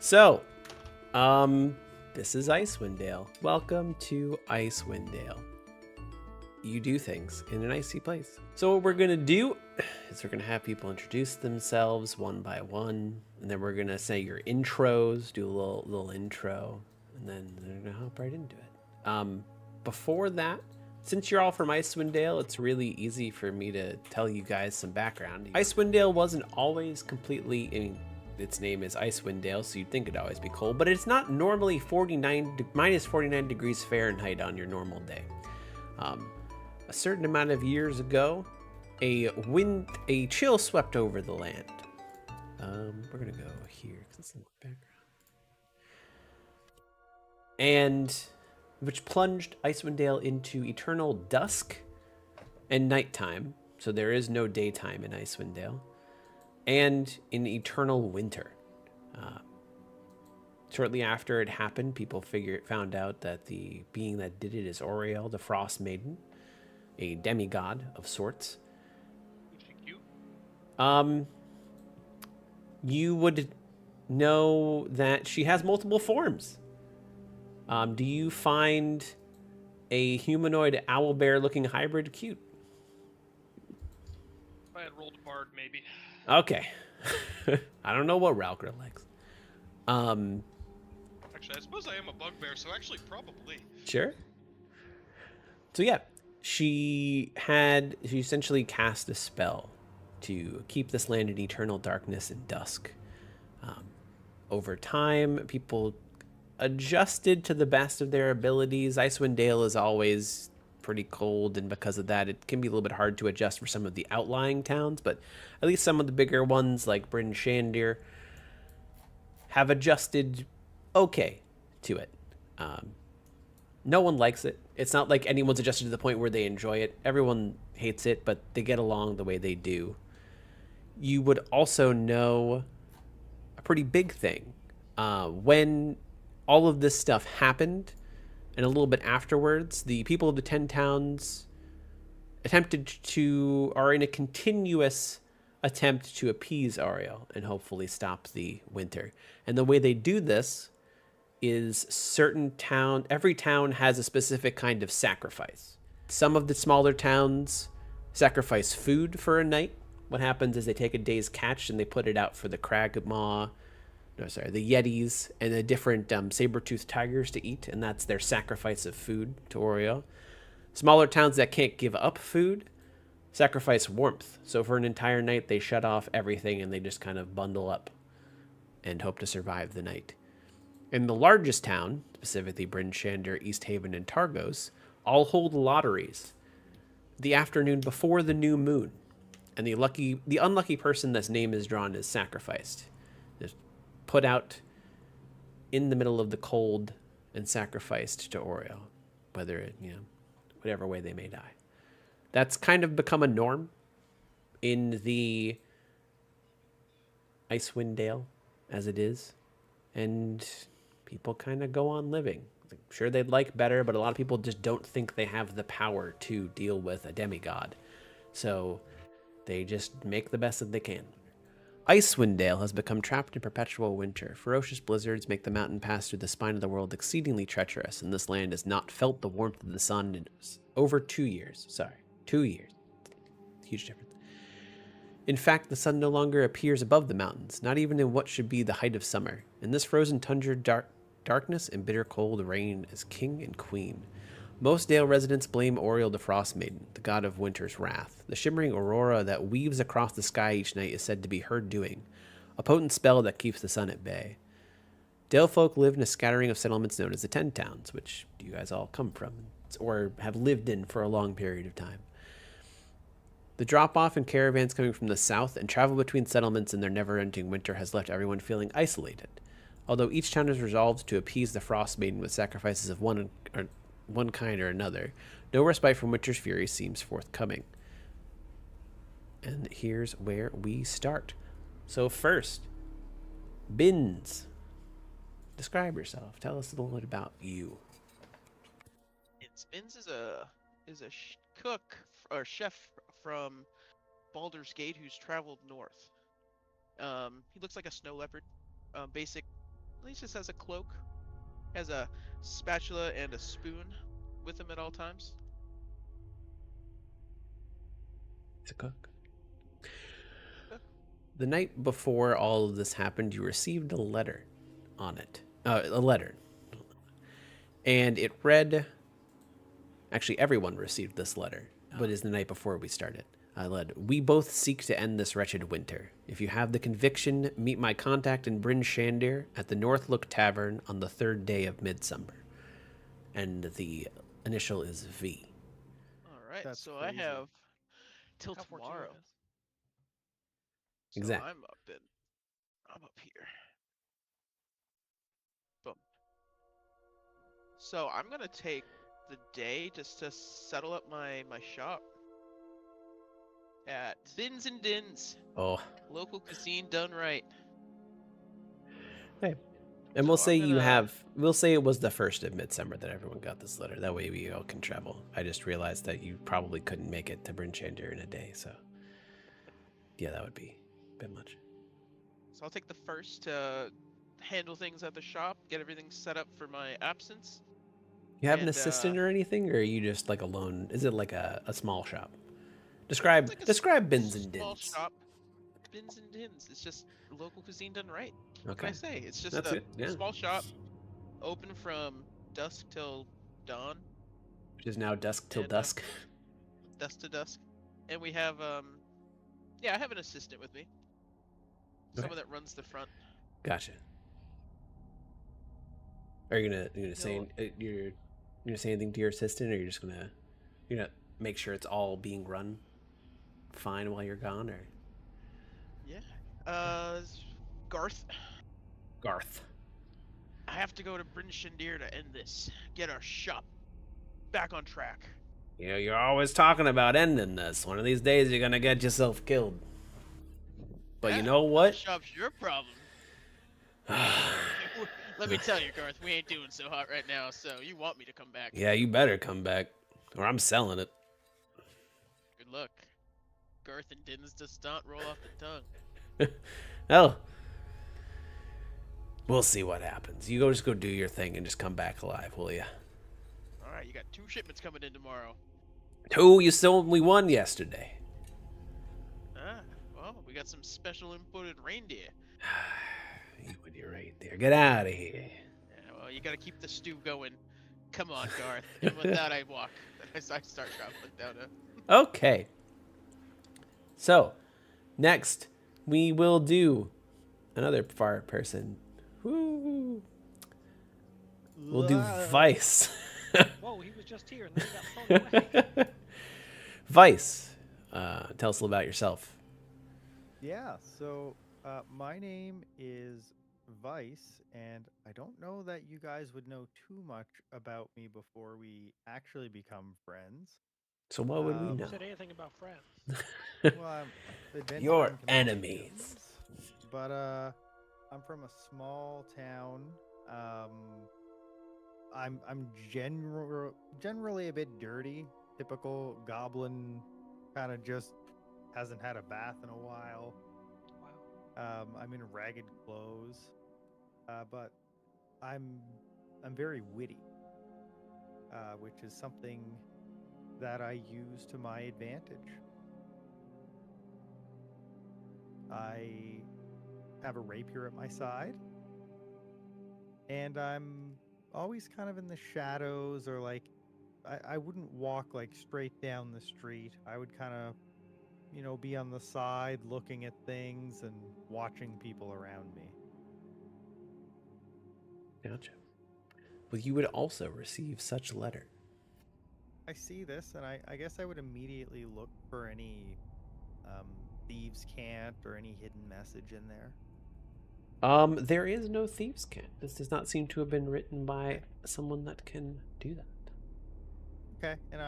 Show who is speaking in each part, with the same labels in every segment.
Speaker 1: So, this is Icewind Dale. Welcome to Icewind Dale. You do things in an icy place. So what we're gonna do is we're gonna have people introduce themselves one by one, and then we're gonna say your intros, do a little intro, and then they're gonna hop right into it. Before that, since you're all from Icewind Dale, it's really easy for me to tell you guys some background. Icewind Dale wasn't always completely, its name is Icewind Dale, so you'd think it'd always be cold, but it's not normally minus 49 degrees Fahrenheit on your normal day. A certain amount of years ago, a chill swept over the land. We're gonna go here because it's in the background, and which plunged Icewind Dale into eternal dusk and nighttime. So there is no daytime in Icewind Dale, and in eternal winter. Shortly after it happened, people found out that the being that did it is Oriel, the Frostmaiden, a demigod of sorts. You would know that she has multiple forms. Do you find a humanoid owlbear-looking hybrid cute?
Speaker 2: If I had rolled a bard, maybe.
Speaker 1: Okay. I don't know what Ralker likes.
Speaker 2: Actually, I suppose I am a bugbear, so actually probably.
Speaker 1: Sure. So yeah, she essentially cast a spell to keep this land in eternal darkness and dusk. Over time, people adjusted to the best of their abilities. Icewind Dale is always pretty cold, and because of that, it can be a little bit hard to adjust for some of the outlying towns, but at least some of the bigger ones like Bryn Shandir have adjusted okay to it. No one likes it. It's not like anyone's adjusted to the point where they enjoy it. Everyone hates it, but they get along the way they do. You would also know a pretty big thing. When all of this stuff happened, and a little bit afterwards, the people of the 10 towns are in a continuous attempt to appease Ariel and hopefully stop the winter. And the way they do this is every town has a specific kind of sacrifice. Some of the smaller towns sacrifice food for a night. What happens is they take a day's catch and they put it out for the the yetis and the different saber-toothed tigers to eat, and that's their sacrifice of food to Oriel. Smaller towns that can't give up food sacrifice warmth. So for an entire night, they shut off everything and they just kind of bundle up and hope to survive the night. In the largest town, specifically Bryn Shandir, East Haven, and Targos, all hold lotteries the afternoon before the new moon, and the unlucky person that's name is drawn is sacrificed. Just put out in the middle of the cold and sacrificed to Oriel, whatever way they may die. That's kind of become a norm in the Icewind Dale as it is, and people kind of go on living. I'm sure they'd like better, but a lot of people just don't think they have the power to deal with a demigod, so they just make the best that they can. Icewind Dale has become trapped in perpetual winter. Ferocious blizzards make the mountain pass through the spine of the world exceedingly treacherous, and this land has not felt the warmth of the sun in over 2 years. 2 years. Huge difference. In fact, the sun no longer appears above the mountains, not even in what should be the height of summer. In this frozen tundra, darkness and bitter cold reign as king and queen. Most Dale residents blame Oriel the Frostmaiden, the god of winter's wrath. The shimmering aurora that weaves across the sky each night is said to be her doing, a potent spell that keeps the sun at bay. Dale folk live in a scattering of settlements known as the 10 Towns, which you guys all come from, or have lived in for a long period of time. The drop-off in caravans coming from the south and travel between settlements in their never-ending winter has left everyone feeling isolated. Although each town is resolved to appease the Frostmaiden with sacrifices of one kind or another, no respite from winter's fury seems forthcoming. And here's where we start. So first, Bins. Describe yourself. Tell us a little bit about you.
Speaker 3: Spins is a cook or chef from Baldur's Gate who's traveled north. He looks like a snow leopard. Basic He just has a cloak, has a spatula and a spoon with him at all times.
Speaker 1: He's a cook.
Speaker 3: Yeah.
Speaker 1: The night before all of this happened, you received a letter on it. A letter. And it read, actually, everyone received this letter, but it's the night before we started. I led, we both seek to end this wretched winter. If you have the conviction, meet my contact in Bryn Shandir at the Northlook Tavern on the 3rd day of Midsummer. And the initial is V.
Speaker 3: All right,
Speaker 4: That's
Speaker 3: so
Speaker 4: crazy.
Speaker 3: I have till
Speaker 5: How fortunate
Speaker 3: tomorrow.
Speaker 5: it is.
Speaker 3: So
Speaker 1: Exactly.
Speaker 3: I'm up here. Boom. So I'm gonna take the day just to settle up my shop at Thins and Dins,
Speaker 1: Oh,
Speaker 3: local cuisine done right.
Speaker 1: hey. And
Speaker 3: So
Speaker 1: we'll say
Speaker 3: I'm gonna.
Speaker 1: we'll say it was the 1st of Midsummer that everyone got this letter. That way we all can travel. I just realized that you probably couldn't make it to Bryn Shandir in a day, so yeah, that would be a bit much.
Speaker 3: So I'll take the first to handle things at the shop, get everything set up for my absence.
Speaker 1: You have an
Speaker 3: And,
Speaker 1: assistant or anything, or are you just like alone? Is it like a small shop? Describe
Speaker 3: It's like a
Speaker 1: describe Bins and
Speaker 3: small
Speaker 1: Dins.
Speaker 3: shop. Bins and Dins. It's just local cuisine done right. What can
Speaker 1: Okay,
Speaker 3: I say? It's just
Speaker 1: that's
Speaker 3: a
Speaker 1: it. Yeah,
Speaker 3: small shop, open from dusk till dawn,
Speaker 1: which is now dusk till
Speaker 3: and
Speaker 1: dusk.
Speaker 3: dusk to dusk. And we have yeah, I have an assistant with me. Someone that runs the front.
Speaker 1: Gotcha. Are you gonna say
Speaker 3: No.
Speaker 1: you're gonna say anything to your assistant, or you're just gonna make sure it's all being run fine while you're gone, or
Speaker 3: Yeah. Garth.
Speaker 1: Garth?
Speaker 3: I have to go to Bryn Shandir to end this. Get our shop back on track.
Speaker 1: You know, you're always talking about ending this. One of these days, you're gonna get yourself killed. But you
Speaker 3: Yeah,
Speaker 1: know
Speaker 3: The
Speaker 1: what?
Speaker 3: shop's your problem. Let me tell you, Garth, we ain't doing so hot right now, so you want me to come back.
Speaker 1: Yeah, you better come back, or I'm selling it.
Speaker 3: Good luck. Garth and Dins just not roll off the tongue.
Speaker 1: Well, we'll see what happens. You just go do your thing and just come back alive, will ya?
Speaker 3: Alright, you got 2 shipments coming in tomorrow.
Speaker 1: 2? You sold me 1 yesterday.
Speaker 3: Ah, well, we got some special imported reindeer.
Speaker 1: You and your right there. Get out of here.
Speaker 3: Yeah, well, you gotta keep the stew going. Come on, Garth. And with that, I walk. As I start traveling down a...
Speaker 1: Okay. So, next, we will do another far person. Woo. We'll do Vice.
Speaker 5: Whoa, he was just here and then he got thrown away.
Speaker 1: Vice, tell us a little about yourself.
Speaker 4: Yeah, so my name is Vice, and I don't know that you guys would know too much about me before we actually become friends.
Speaker 1: So what would we
Speaker 4: Um,
Speaker 1: know?
Speaker 5: Who said anything about friends?
Speaker 4: Well, adventuring
Speaker 1: Your
Speaker 4: conventions,
Speaker 1: enemies.
Speaker 4: But I'm from a small town. I'm generally a bit dirty. Typical goblin, kind of just hasn't had a bath in a while.
Speaker 5: Wow.
Speaker 4: I'm in ragged clothes, but I'm very witty, which is something that I use to my advantage. I have a rapier at my side, and I'm always kind of in the shadows, or like I wouldn't walk like straight down the street. I would kind of, be on the side looking at things and watching people around me.
Speaker 1: Gotcha. Well, you would also receive such letter.
Speaker 4: I see this, and I guess I would immediately look for any thieves' cant or any hidden message in there.
Speaker 1: There is no thieves' cant. This does not seem to have been written by someone that can do that.
Speaker 4: Okay, and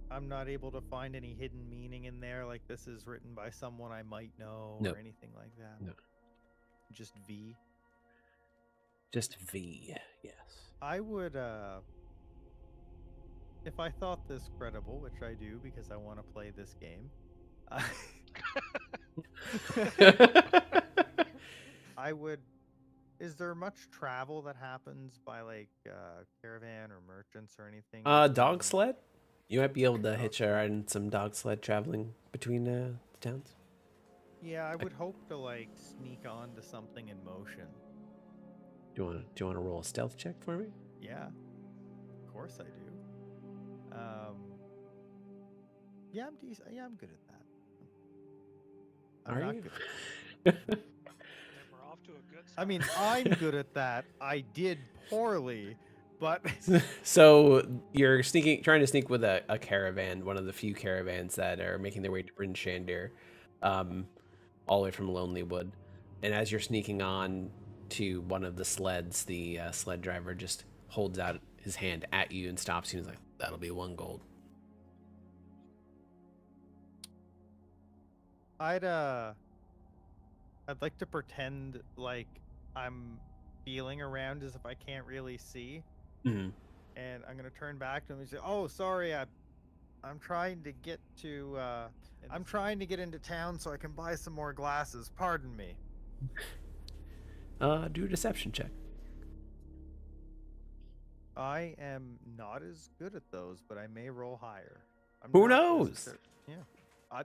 Speaker 4: I'm not able to find any hidden meaning in there, like this is written by someone I might know
Speaker 1: No.
Speaker 4: or anything like that.
Speaker 1: No.
Speaker 4: Just V.
Speaker 1: Just V, yes.
Speaker 4: I would, if I thought this credible, which I do because I want to play this game, I would Is there much travel that happens by like caravan or merchants or anything?
Speaker 1: Dog
Speaker 4: between-
Speaker 1: sled. You might be able to
Speaker 4: Dog
Speaker 1: hitch a
Speaker 4: sled.
Speaker 1: ride in some dog sled traveling between the towns.
Speaker 4: Yeah, I would hope to like sneak onto something in motion.
Speaker 1: Do you want to roll a stealth check for me?
Speaker 4: Yeah, of course I do. Yeah, I'm decent. Yeah, I'm good at that. I'm
Speaker 1: Are
Speaker 4: not
Speaker 1: you?
Speaker 4: good at that.
Speaker 5: And we're off to a good start.
Speaker 4: I mean, I'm good at that. I did poorly, but
Speaker 1: So you're trying to sneak with a caravan, one of the few caravans that are making their way to Bryn Shandir, all the way from Lonely Wood. And as you're sneaking on to one of the sleds, the sled driver just holds out his hand at you and stops you and is like, "That'll be 1 gold."
Speaker 4: I'd like to pretend like I'm feeling around as if I can't really see,
Speaker 1: Mm-hmm.
Speaker 4: and I'm gonna turn back to him and say, "Oh, sorry, I'm trying to get to I'm trying to get into town so I can buy some more glasses. Pardon me."
Speaker 1: Do a deception check.
Speaker 4: I am not as good at those, but I may roll higher. I'm
Speaker 1: Who
Speaker 4: not
Speaker 1: knows?
Speaker 4: necessar- Yeah.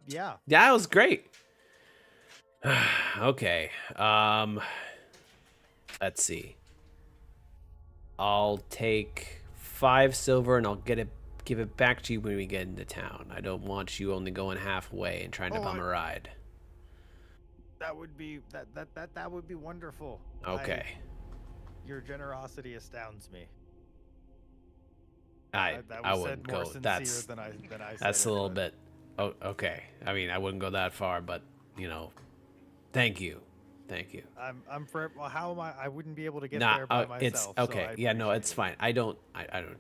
Speaker 4: Yeah.
Speaker 1: That was great. Okay. Let's see. I'll take 5 silver and I'll give it back to you when we get into town. I don't want you only going halfway and trying to
Speaker 4: Oh,
Speaker 1: bum a ride.
Speaker 4: That would be that would be wonderful.
Speaker 1: Okay.
Speaker 4: Your generosity astounds me.
Speaker 1: I
Speaker 4: That
Speaker 1: I
Speaker 4: was
Speaker 1: wouldn't
Speaker 4: said more
Speaker 1: go.
Speaker 4: sincere than I said.
Speaker 1: That's a
Speaker 4: it,
Speaker 1: little
Speaker 4: but-
Speaker 1: bit. Oh, okay. I mean, I wouldn't go that far, but thank you.
Speaker 4: Well, how am I wouldn't be able to get
Speaker 1: Nah,
Speaker 4: there by myself.
Speaker 1: it's
Speaker 4: so
Speaker 1: okay.
Speaker 4: I
Speaker 1: Yeah, no,
Speaker 4: appreciate
Speaker 1: it's
Speaker 4: it.
Speaker 1: fine. I don't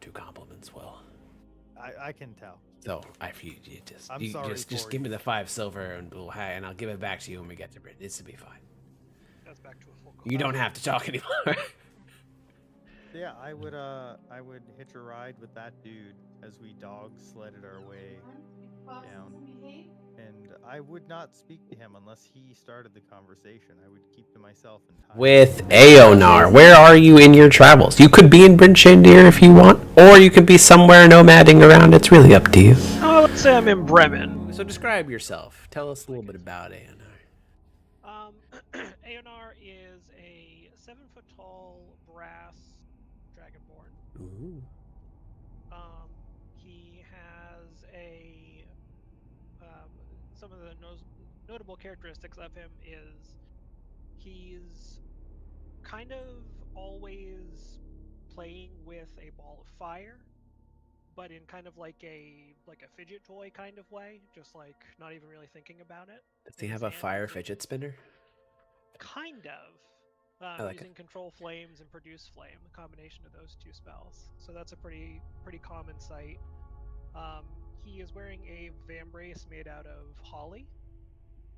Speaker 1: do compliments well.
Speaker 4: I can tell.
Speaker 1: So you
Speaker 4: I'm
Speaker 1: you
Speaker 4: sorry
Speaker 1: just
Speaker 4: for
Speaker 1: give
Speaker 4: you.
Speaker 1: me the 5 silver and I'll give it back to you when we get to Britain. This will be fine.
Speaker 5: That's back to a full
Speaker 1: You don't have to talk anymore.
Speaker 4: Yeah, I would hitch a ride with that dude as we dog sledded our way down. And I would not speak to him unless he started the conversation. I would keep to myself entirely.
Speaker 1: With Aonar, where are you in your travels? You could be in Bryn Shandir if you want, or you could be somewhere nomading around. It's really up to you.
Speaker 5: Oh, let's say I'm in Bremen.
Speaker 1: So describe yourself. Tell us a little bit about Aonar.
Speaker 5: Aonar is a 7-foot-tall brass dragonborn.
Speaker 1: Ooh.
Speaker 5: He has some of the notable characteristics of him is he's kind of always playing with a ball of fire, but in kind of like a fidget toy kind of way, just like not even really thinking about it.
Speaker 1: Does he
Speaker 5: In
Speaker 1: have
Speaker 5: his
Speaker 1: a
Speaker 5: hand,
Speaker 1: fire
Speaker 5: he's
Speaker 1: fidget spinner?
Speaker 5: kind of.
Speaker 1: I like it.
Speaker 5: Using control flames and produce flame, a combination of those 2 spells. So that's a pretty common sight. He is wearing a vambrace made out of holly,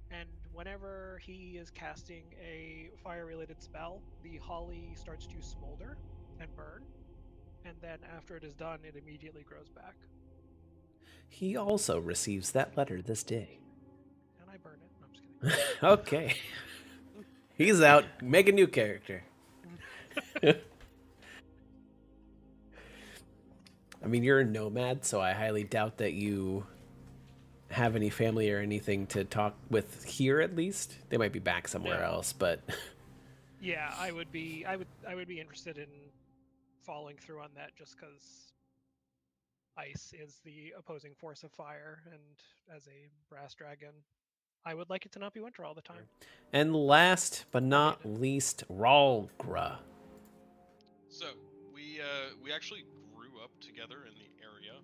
Speaker 5: and whenever he is casting a fire-related spell, the holly starts to smolder and burn, and then after it is done, it immediately grows back.
Speaker 1: He also receives that letter this day.
Speaker 5: And I burn it. No, I'm just kidding.
Speaker 1: Okay. He's out. Make a new character. I mean, you're a nomad, so I highly doubt that you have any family or anything to talk with here. At least they might be back somewhere
Speaker 5: No.
Speaker 1: else, but
Speaker 5: Yeah, I would be interested in following through on that just because ice is the opposing force of fire, and as a brass dragon, I would like it to not be winter all the time.
Speaker 1: And last but not least, Ralgra.
Speaker 2: So we actually grew up together in the area.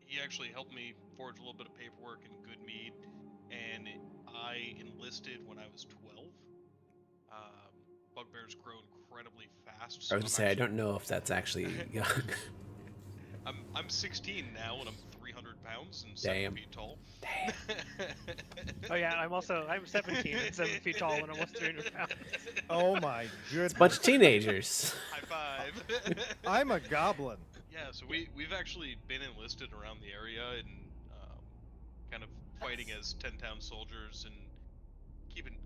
Speaker 2: He actually helped me forge a little bit of paperwork in Goodmead, and I enlisted when I was 12. Bugbears grow incredibly fast. So
Speaker 1: I was gonna say I don't know if that's actually young.
Speaker 2: I'm 16 now, and I'm 300 pounds and
Speaker 1: Damn.
Speaker 2: 7 feet tall.
Speaker 5: Oh yeah, I'm 17 and 7 feet tall and almost 300 pounds.
Speaker 4: Oh my goodness.
Speaker 1: It's a bunch of teenagers.
Speaker 2: High five.
Speaker 4: I'm a goblin.
Speaker 2: Yeah, so we've actually been enlisted around the area and kind of fighting as 10-town soldiers and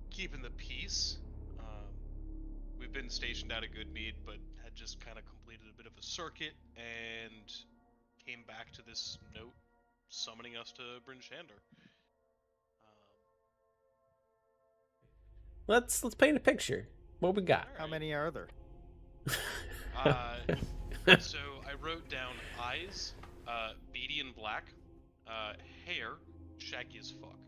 Speaker 2: keeping the peace. been stationed out of Goodmead, but had just kind of completed a bit of a circuit and came back to this note summoning us to Bryn Shander.
Speaker 1: Let's paint a picture. What we got?
Speaker 4: How many are there?
Speaker 2: So I wrote down eyes, beady and black, hair, shaggy as fuck.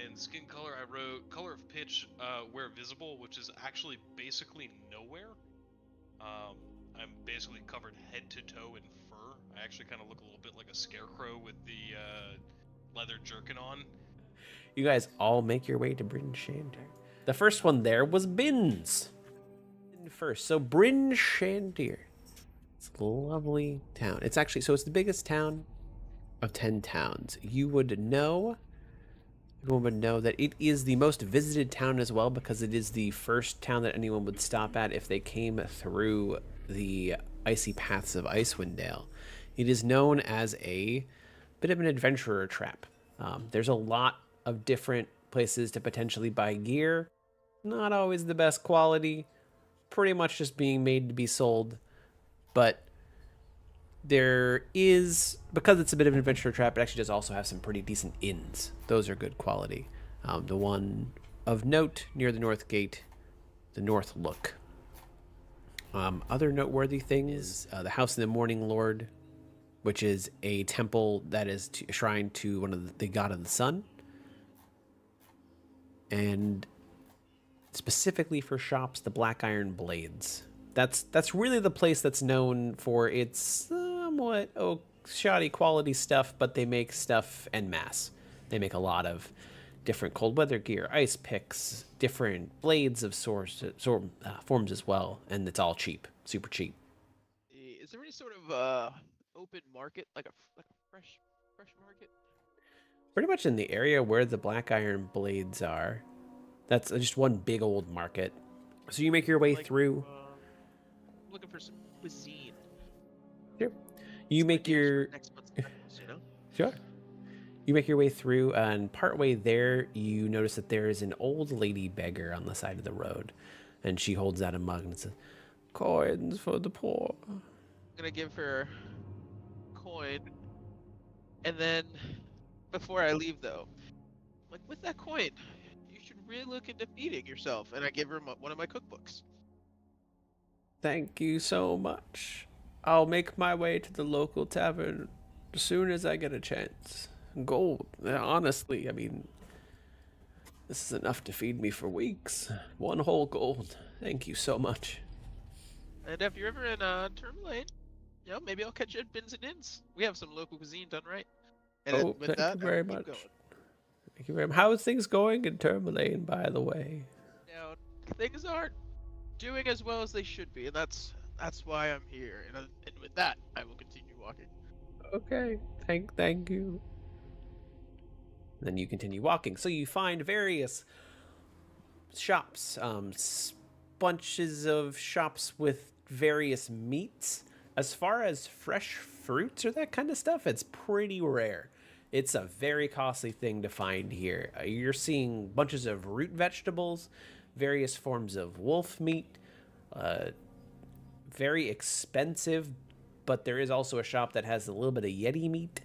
Speaker 2: And skin color, I wrote color of pitch, where visible, which is actually basically nowhere. I'm basically covered head to toe in fur. I actually kind of look a little bit like a scarecrow with the leather jerkin on.
Speaker 1: You guys all make your way to Bryn Shander. The first one there was Bins. First, so Bryn Shander. It's a lovely town. It's actually, so it's the biggest town of 10 towns. Everyone would know that it is the most visited town as well, because it is the first town that anyone would stop at if they came through the icy paths of Icewind Dale. It is known as a bit of an adventurer trap. There's a lot of different places to potentially buy gear. Not always the best quality. Pretty much just being made to be sold. But there is, because it's a bit of an adventure trap, it actually does also have some pretty decent inns. Those are good quality. The one of note near the North Gate, the North Look. Other noteworthy thing is the House of the Morning Lord, which is a temple that is a shrine to one of the god of the sun. And specifically for shops, the Black Iron Blades. That's really the place that's known for its somewhat shoddy quality stuff, but they make stuff en masse. They make a lot of different cold weather gear, ice picks, different blades of forms as well, and it's all cheap, super cheap.
Speaker 3: Is there any sort of open market, like a fresh market?
Speaker 1: Pretty much in the area where the Black Iron Blades are. That's just one big old market. So you make your way through.
Speaker 3: Looking for some cuisine.
Speaker 1: Sure. You make your
Speaker 3: next month's specials, you know?
Speaker 1: Sure. You make your way through, and partway there, you notice that there is an old lady beggar on the side of the road, and she holds out a mug and says, "Coins for the poor."
Speaker 3: I'm gonna give her a coin, and then before I leave, though, like with that coin, you should really look into feeding yourself. And I give her one of my cookbooks.
Speaker 1: Thank you so much. I'll make my way to the local tavern as soon as I get a chance. Gold, honestly, I mean, this is enough to feed me for weeks. One whole gold. Thank you so much.
Speaker 3: And if you're ever in Tourmaline, you know, maybe I'll catch you at Bins and Inns. We have some local cuisine done right. And with
Speaker 1: thank you very much. Thank you very much. How are things going in Tourmaline, by the way?
Speaker 3: Now, things aren't doing as well as they should be, and that's why I'm here. And with that, I will continue walking.
Speaker 1: Okay, thank you. Then you continue walking. So you find various shops, bunches of shops with various meats. As far as fresh fruits or that kind of stuff, it's pretty rare. It's a very costly thing to find here. You're seeing bunches of root vegetables, various forms of wolf meat, very expensive, but there is also a shop that has a little bit of yeti meat.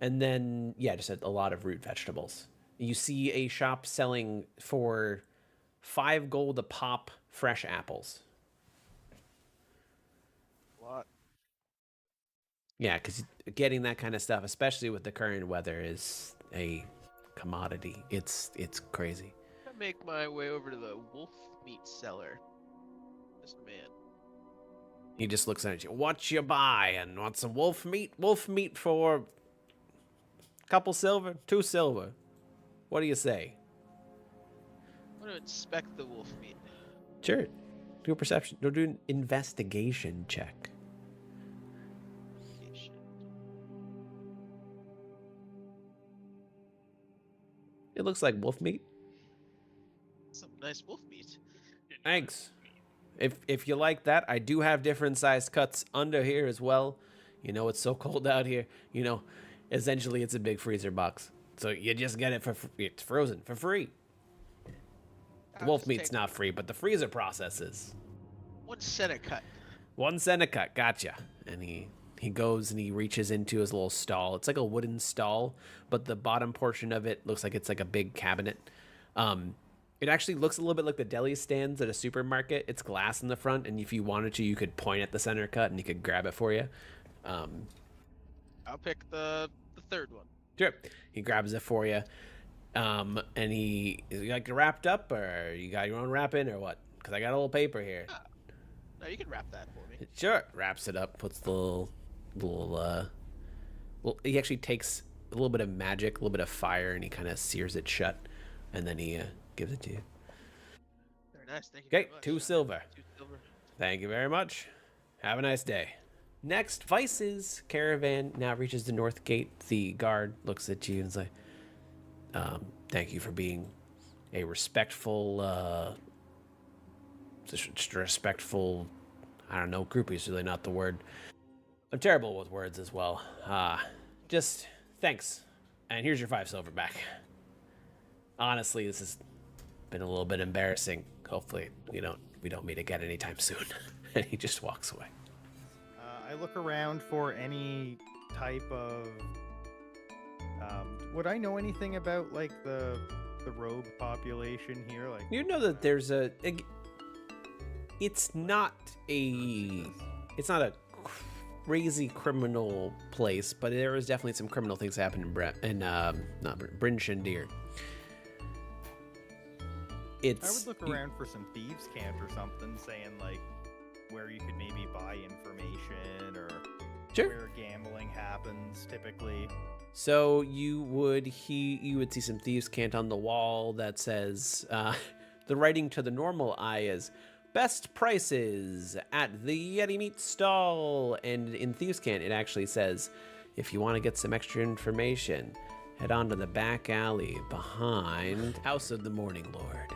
Speaker 1: And then, yeah, just a lot of root vegetables. You see a shop selling for 5 gold a pop fresh apples.
Speaker 3: What?
Speaker 1: Yeah, because getting that kind of stuff, especially with the current weather, is a commodity. It's crazy.
Speaker 3: I make my way over to the wolf meat seller. This man.
Speaker 1: He just looks at you. What you buying? Want some wolf meat? Wolf meat for a couple silver? 2 silver. What do you say?
Speaker 3: I want to inspect the wolf meat.
Speaker 1: Sure. Do a perception. Do an investigation check. It looks like wolf meat.
Speaker 3: Some nice wolf meat.
Speaker 1: Thanks. If you like that, I do have different sized cuts under here as well. You know, it's so cold out here. You know, Essentially, it's a big freezer box. So you just get it for it's frozen for free. The
Speaker 3: I'll
Speaker 1: wolf
Speaker 3: just
Speaker 1: meat's
Speaker 3: take
Speaker 1: not free, but the freezer process is.
Speaker 3: 1 cent a cut.
Speaker 1: 1 cent a cut, gotcha. And he goes and he reaches into his little stall. It's like a wooden stall, but the bottom portion of it looks like it's like a big cabinet. It actually looks a little bit like the deli stands at a supermarket. It's glass in the front, and if you wanted to, you could point at the center cut and he could grab it for you.
Speaker 3: I'll pick the third one.
Speaker 1: Sure. He grabs it for you. And is he like wrapped up, or you got your own wrapping, or what? Because I got a little paper here.
Speaker 3: No, you can wrap that for me.
Speaker 1: Sure. Wraps it up, puts the little well, he actually takes a little bit of magic, a little bit of fire, and he kind of sears it shut, and then he gives it to you.
Speaker 3: Very nice. Thank you.
Speaker 1: Okay,
Speaker 3: very much.
Speaker 1: 2 silver.
Speaker 3: 2 silver.
Speaker 1: Thank you very much. Have a nice day. Next, Vice's caravan now reaches the north gate. The guard looks at you and is like, thank you for being a respectful, I don't know, groupie is really not the word. I'm terrible with words as well. Just thanks. And here's your 5 silver back. Honestly, this has been a little bit embarrassing. Hopefully we don't meet again anytime soon. And he just walks away.
Speaker 4: I look around for any type of. Would I know anything about like the rogue population here? Like,
Speaker 1: You know that there's it's not a crazy criminal place, but there is definitely some criminal things happening in Bryn Shandir.
Speaker 4: I would look around for some thieves' camp or something, saying like where you could maybe buy information or
Speaker 1: Sure.
Speaker 4: where gambling happens typically.
Speaker 1: So you would see some thieves' cant on the wall that says the writing to the normal eye is best prices at the Yeti Meat Stall, and in thieves' cant it actually says if you want to get some extra information, head on to the back alley behind House of the Morning Lord.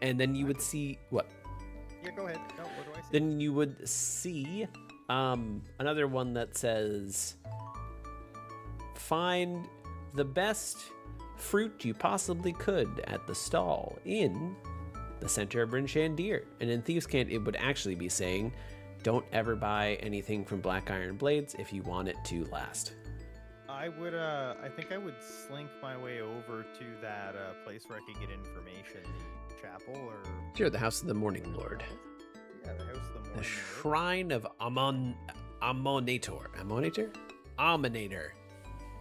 Speaker 1: And then you would see what?
Speaker 4: Yeah, go ahead. No, what do I see?
Speaker 1: Then you would see another one that says find the best fruit you possibly could at the stall in the center of Bryn Shandir. And in Thieves' Cant, it would actually be saying don't ever buy anything from Black Iron Blades if you want it to last.
Speaker 4: I think I would slink my way over to that place where I could get information, the chapel or...
Speaker 1: Sure, the House of the Morning Lord.
Speaker 4: Yeah, the House of the Morning
Speaker 1: The
Speaker 4: Lord.
Speaker 1: Shrine of Ammonator. Ammonator.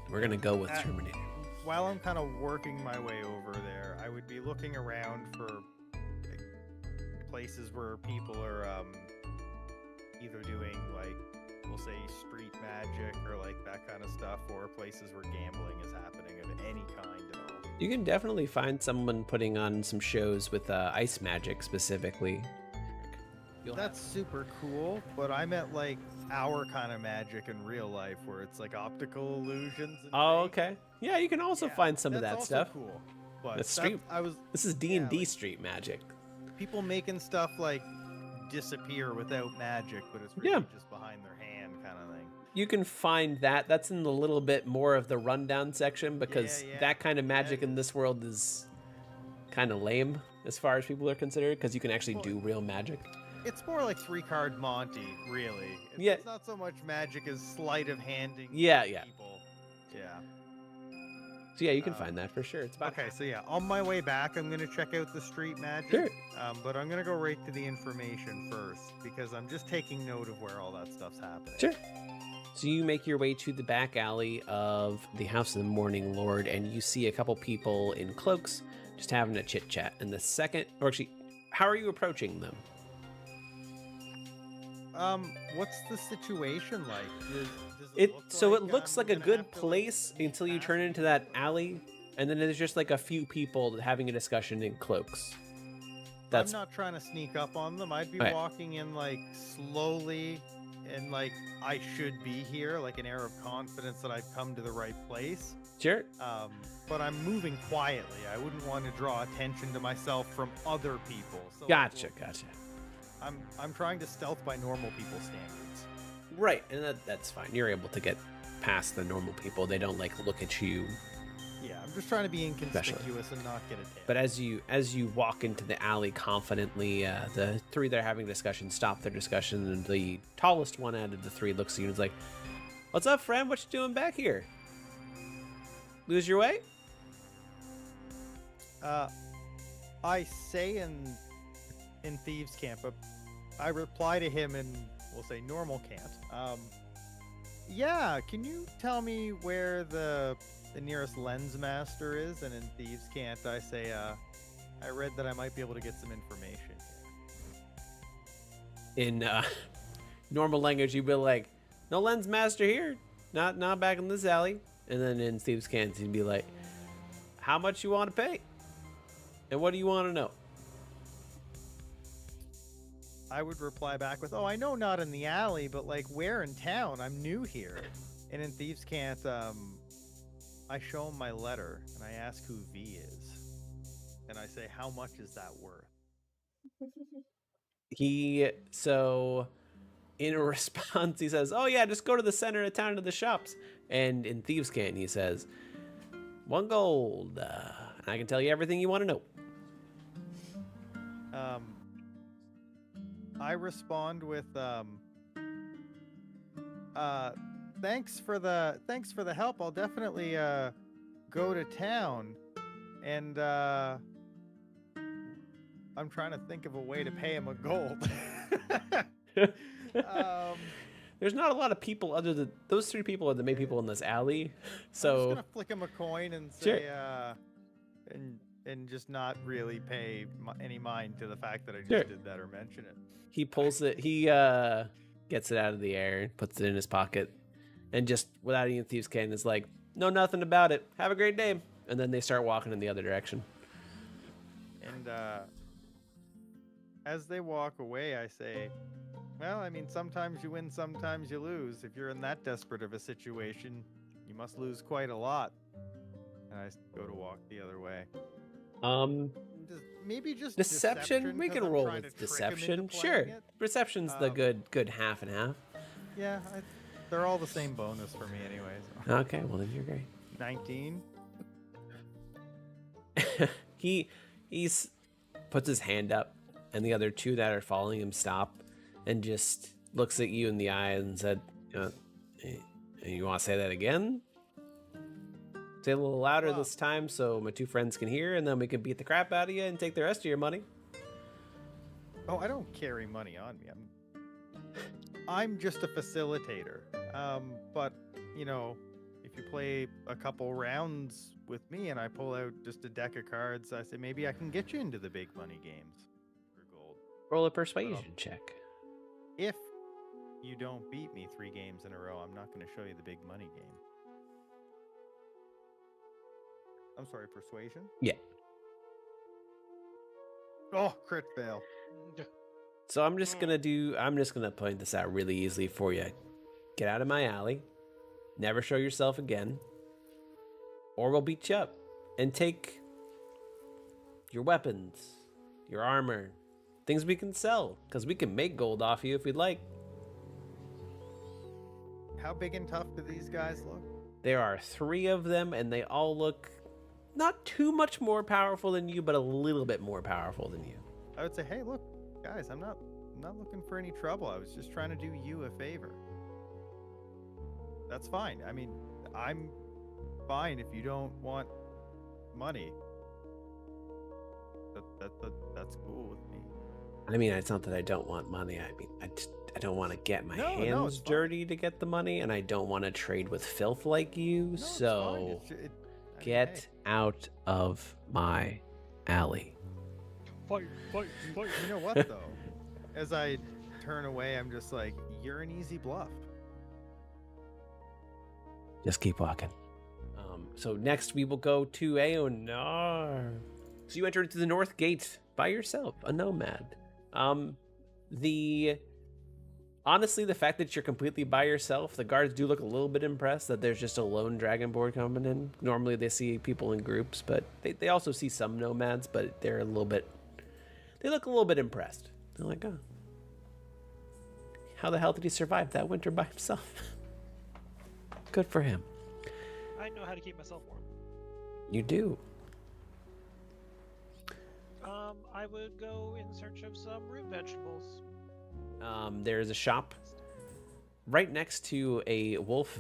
Speaker 1: We're gonna go with Terminator.
Speaker 4: While I'm kind of working my way over there, I would be looking around for like, places where people are either doing like, we'll say street magic or like that kind of stuff, or places where gambling is happening of any kind at all.
Speaker 1: You can definitely find someone putting on some shows with ice magic specifically.
Speaker 4: That's super cool, but I meant like our kind of magic in real life where it's like optical illusions. And
Speaker 1: Oh,
Speaker 4: fake.
Speaker 1: okay. Yeah, you can also find some of
Speaker 4: that's
Speaker 1: that
Speaker 4: also
Speaker 1: stuff.
Speaker 4: Cool, but
Speaker 1: That's
Speaker 4: that-
Speaker 1: street-
Speaker 4: I was
Speaker 1: This is D&D
Speaker 4: like-
Speaker 1: street magic.
Speaker 4: people making stuff like disappear without magic, but it's really
Speaker 1: Yeah.
Speaker 4: just behind their hand kind of thing.
Speaker 1: You can find that. That's in the little bit more of the rundown section because
Speaker 4: Yeah,
Speaker 1: that kind of
Speaker 4: that
Speaker 1: magic in
Speaker 4: is.
Speaker 1: this world is kind of lame as far as people are considered because you can actually
Speaker 4: Well,
Speaker 1: do real magic.
Speaker 4: It's more like 3-card Monty, really.
Speaker 1: Yeah.
Speaker 4: It's not so much magic as sleight of handing.
Speaker 1: Yeah,
Speaker 4: to
Speaker 1: yeah.
Speaker 4: People. Yeah.
Speaker 1: So yeah, you can find that for sure. It's about
Speaker 4: Okay, so yeah, on my way back, I'm gonna check out the street magic.
Speaker 1: Sure.
Speaker 4: But I'm gonna go right to the information first because I'm just taking note of where all that stuff's happening.
Speaker 1: Sure. So you make your way to the back alley of the House of the Morning Lord, and you see a couple people in cloaks just having a chit chat. And the second, or actually, how are you approaching them?
Speaker 4: What's the situation like? Does
Speaker 1: It
Speaker 4: look
Speaker 1: so it
Speaker 4: like
Speaker 1: looks
Speaker 4: I'm
Speaker 1: like a
Speaker 4: gonna
Speaker 1: good
Speaker 4: have to, like,
Speaker 1: place
Speaker 4: sneak
Speaker 1: until you
Speaker 4: past
Speaker 1: turn
Speaker 4: them?
Speaker 1: into that alley, and then there's just like a few people having a discussion in cloaks. That's
Speaker 4: I'm not trying to sneak up on them. I'd be
Speaker 1: Right.
Speaker 4: walking in like slowly and like I should be here, like an air of confidence that I've come to the right place.
Speaker 1: sure.
Speaker 4: But I'm moving quietly. I wouldn't want to draw attention to myself from other people. So like,
Speaker 1: Gotcha.
Speaker 4: I'm trying to stealth by normal people standards.
Speaker 1: Right, and that's fine. You're able to get past the normal people. They don't like look at you.
Speaker 4: Yeah, I'm just trying to be inconspicuous and not get a tail.
Speaker 1: But as you walk into the alley confidently, the three that are having a discussion stop their discussion, and the tallest one out of the three looks at you and is like, "What's up, friend? What you doing back here? Lose your way?"
Speaker 4: I say in Thieves' Camp, but I reply to him in, we'll say, normal camp. Yeah, can you tell me where the nearest lens master is? And in Thieves' Camp, I say, I read that I might be able to get some information here.
Speaker 1: In normal language, you'd be like, "No lens master here. Not back in this alley." And then in Steve's Cans, he'd be like, "How much you want to pay? And what do you want to know?"
Speaker 4: I would reply back with, "Oh, I know not in the alley, but like where in town? I'm new here." And in Thieves' Cant, I show him my letter and I ask who V is. And I say, "How much is that worth?"
Speaker 1: In a response, he says, "Oh yeah, just go to the center of town to the shops." And in Thieves' Cant, he says, "1 gold, and I can tell you everything you want to know."
Speaker 4: I respond with, thanks for the help. I'll definitely go to town, and I'm trying to think of a way to pay him a gold.
Speaker 1: There's not a lot of people other than those 3 people are the main people in this alley. So
Speaker 4: I'm just gonna flick him a coin and say, and just not really pay any mind to the fact that I just did that or mention it.
Speaker 1: He pulls it. He gets it out of the air and puts it in his pocket, and just without any Thieves' Cant is like, "Know nothing about it. Have a great day." And then they start walking in the other direction.
Speaker 4: And as they walk away, I say, "Well, I mean, sometimes you win, sometimes you lose. If you're in that desperate of a situation, you must lose quite a lot." And I go to walk the other way. Maybe just
Speaker 1: deception. We can roll with deception. Sure. Perception's the good half and half.
Speaker 4: Yeah, they're all the same bonus for me anyways.
Speaker 1: Okay, well then you're great.
Speaker 4: 19.
Speaker 1: He's puts his hand up, and the other 2 that are following him stop, and just looks at you in the eye and said, "You want to say that again? Say it a little louder this time so my 2 friends can hear, and then we can beat the crap out of you and take the rest of your money."
Speaker 4: Oh, I don't carry money on me. I'm just a facilitator. But you know, if you play a couple rounds with me and I pull out just a deck of cards, I say maybe I can get you into the big money games for gold.
Speaker 1: Roll a persuasion check.
Speaker 4: If you don't beat me 3 games in a row, I'm not going to show you the big money game. I'm sorry, persuasion?
Speaker 1: Yeah.
Speaker 4: Oh, crit fail.
Speaker 1: So I'm just gonna point this out really easily for you. Get out of my alley. Never show yourself again, or we'll beat you up and take your weapons, your armor, things we can sell, because we can make gold off you if we'd like.
Speaker 4: How big and tough do these guys look?
Speaker 1: There are 3 of them, and they all look not too much more powerful than you, but a little bit more powerful than you.
Speaker 4: I would say, hey, look, guys, I'm not looking for any trouble. I was just trying to do you a favor. That's fine. I mean, I'm fine if you don't want money. That's cool with me.
Speaker 1: I mean, it's not that I don't want money. I mean, I don't want to get my hands dirty to get the money, and I don't want to trade with filth like you. So get out of my alley.
Speaker 5: Fight.
Speaker 4: You know what, though? As I turn away, I'm just like, you're an easy bluff.
Speaker 1: Just keep walking. So next we will go to Aonar. So you enter into the north gate by yourself, a nomad. Honestly, the fact that you're completely by yourself, the guards do look a little bit impressed that there's just a lone dragonborn coming in. Normally they see people in groups, but they also see some nomads, but they look a little bit impressed. They're like, "Oh, how the hell did he survive that winter by himself?" Good for him.
Speaker 5: I know how to keep myself warm.
Speaker 1: You do.
Speaker 5: I would go in search of some root vegetables.
Speaker 1: There's a shop right next to a wolf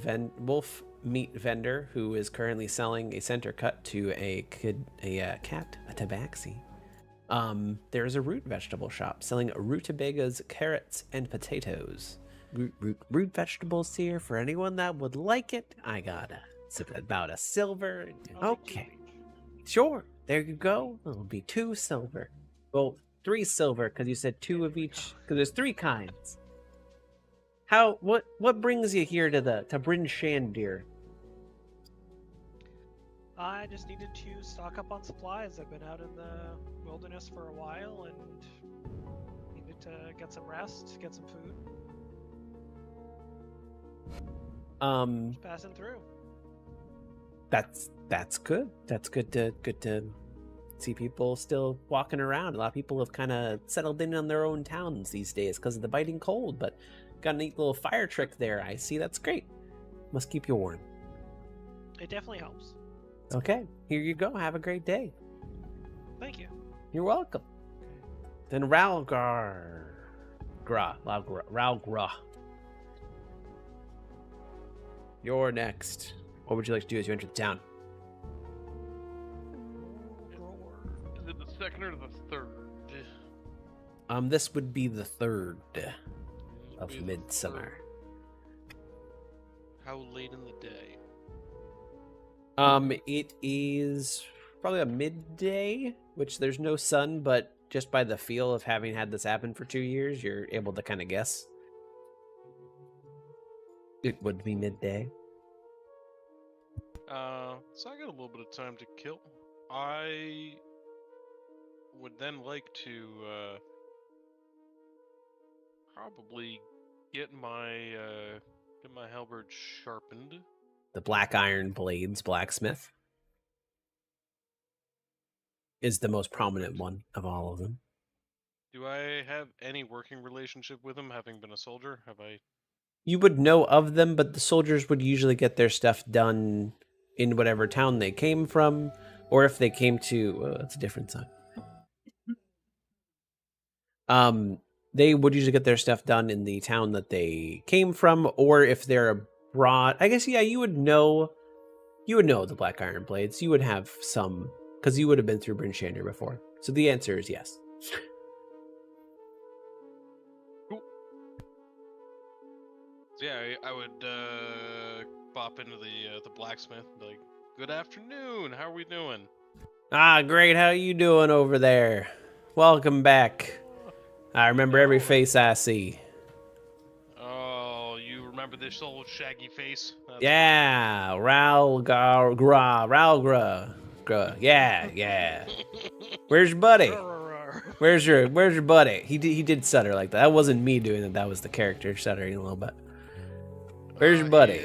Speaker 1: meat vendor who is currently selling a center cut to a cat, a tabaxi. There's a root vegetable shop selling rutabagas, carrots, and potatoes. Root vegetables here for anyone that would like it. I got it's about a silver.
Speaker 5: I'll take 2
Speaker 1: Okay,
Speaker 5: of each.
Speaker 1: sure. There you go. It'll be 2 silver. Well, 3 silver because you said 2 of each. Because there's 3 kinds. What brings you here to Bryn Shandir?
Speaker 5: I just needed to stock up on supplies. I've been out in the wilderness for a while and needed to get some rest, get some food. Just passing through.
Speaker 1: That's good. That's good to see people still walking around. A lot of people have kind of settled in on their own towns these days because of the biting cold, but got a neat little fire trick there. I see. That's great. Must keep you warm.
Speaker 5: It definitely helps.
Speaker 1: Okay, here you go. Have a great day.
Speaker 5: Thank you.
Speaker 1: You're welcome. Then Ralgra. You're next. What would you like to do as you enter the town?
Speaker 2: Is it the second or the third?
Speaker 1: This would be the 3rd of
Speaker 2: Be the
Speaker 1: midsummer.
Speaker 2: third. How late in the day?
Speaker 1: It is probably a midday, which there's no sun, but just by the feel of having had this happen for 2 years, you're able to kind of guess. It would be midday.
Speaker 2: So I got a little bit of time to kill. I would then like to probably get my halberd sharpened.
Speaker 1: The Black Iron Blades blacksmith is the most prominent one of all of them.
Speaker 2: Do I have any working relationship with him, having been a soldier? Have I?
Speaker 1: You would know of them, but the soldiers would usually get their stuff done in whatever town they came from, or if they came to... that's a different song. They would usually get their stuff done in the town that they came from, or if they're abroad. I guess, yeah, you would know the Black Iron Blades. You would have some, because you would have been through Bryn Shandir before. So the answer is yes.
Speaker 2: Cool. So yeah, I would pop into the blacksmith, and be like, good afternoon, how are we doing?
Speaker 1: Ah, great. How you doing over there? Welcome back. I remember every face I see.
Speaker 2: Oh, you remember this old shaggy face? That's
Speaker 1: Yeah, Ralgra. Yeah. Where's your buddy? Where's your buddy? He did stutter like that. That wasn't me doing it. That was the character stuttering a little bit. Where's your buddy?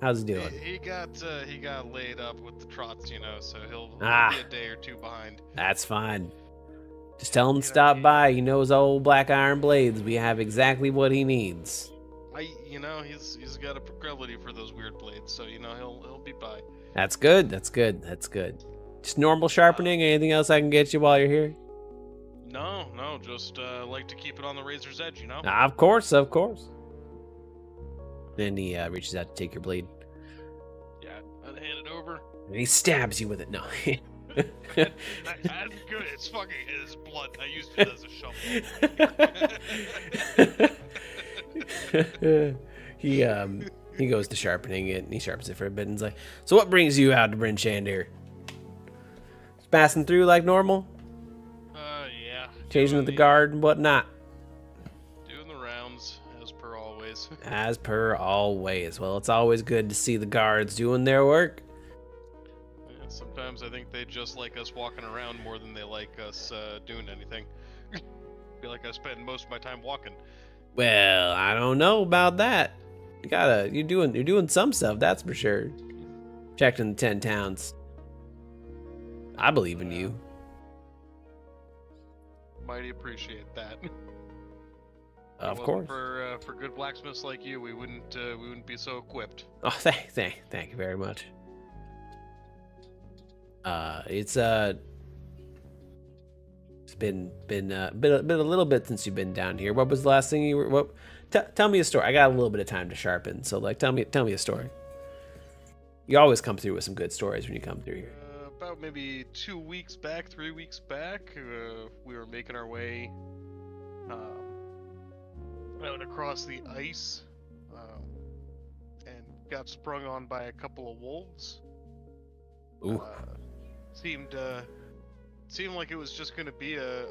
Speaker 1: How's he doing?
Speaker 2: He got laid up with the trots, so he'll be
Speaker 1: Ah.
Speaker 2: a day or 2 behind.
Speaker 1: That's fine. Just tell him to stop by. He knows old Black Iron Blades. We have exactly what he needs.
Speaker 2: He's got a proclivity for those weird blades, so he'll be by.
Speaker 1: That's good. That's good. Just normal sharpening. Anything else I can get you while you're here?
Speaker 2: No, just like to keep it on the razor's edge,
Speaker 1: Of course. Then he reaches out to take your blade.
Speaker 2: Yeah, I'd hand it over.
Speaker 1: And he stabs you with it. No.
Speaker 2: That's good. It's blood. I used it as a shovel.
Speaker 1: He goes to sharpening it, and he sharpens it for a bit, and he's like, so what brings you out to Bryn Shandir? Just passing through like normal?
Speaker 2: Yeah.
Speaker 1: Changing with the guard and whatnot?
Speaker 2: Doing the rounds, as per always.
Speaker 1: As per always. Well, it's always good to see the guards doing their work.
Speaker 2: Yeah, sometimes I think they just like us walking around more than they like us doing anything. Feel like I spend most of my time walking.
Speaker 1: Well, I don't know about that. You're doing some stuff, that's for sure. Checked in the 10 towns. I believe in you.
Speaker 2: Mighty appreciate that.
Speaker 1: Of
Speaker 2: If it
Speaker 1: course.
Speaker 2: wasn't for good blacksmiths like you, we wouldn't be so equipped.
Speaker 1: Oh, thank you very much. It's been a little bit since you've been down here. What was the last thing you were? What? Tell me a story. I got a little bit of time to sharpen, so like, tell me a story. You always come through with some good stories when you come through here.
Speaker 2: About maybe 3 weeks back, we were making our way out across the ice, and got sprung on by a couple of wolves.
Speaker 1: Ooh.
Speaker 2: Seemed like it was just going to be a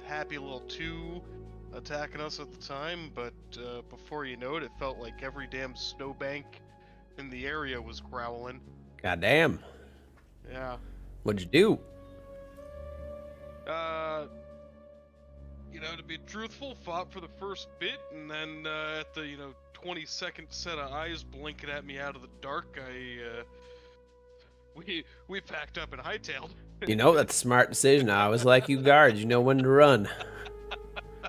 Speaker 2: happy little two attacking us at the time, but before you know it, it felt like every damn snowbank in the area was growling.
Speaker 1: Goddamn.
Speaker 2: Yeah.
Speaker 1: What'd you do?
Speaker 2: To be truthful, fought for the first bit, and then at the 22nd set of eyes blinking at me out of the dark, we packed up and hightailed.
Speaker 1: That's a smart decision. I always like you guards. You know when to run.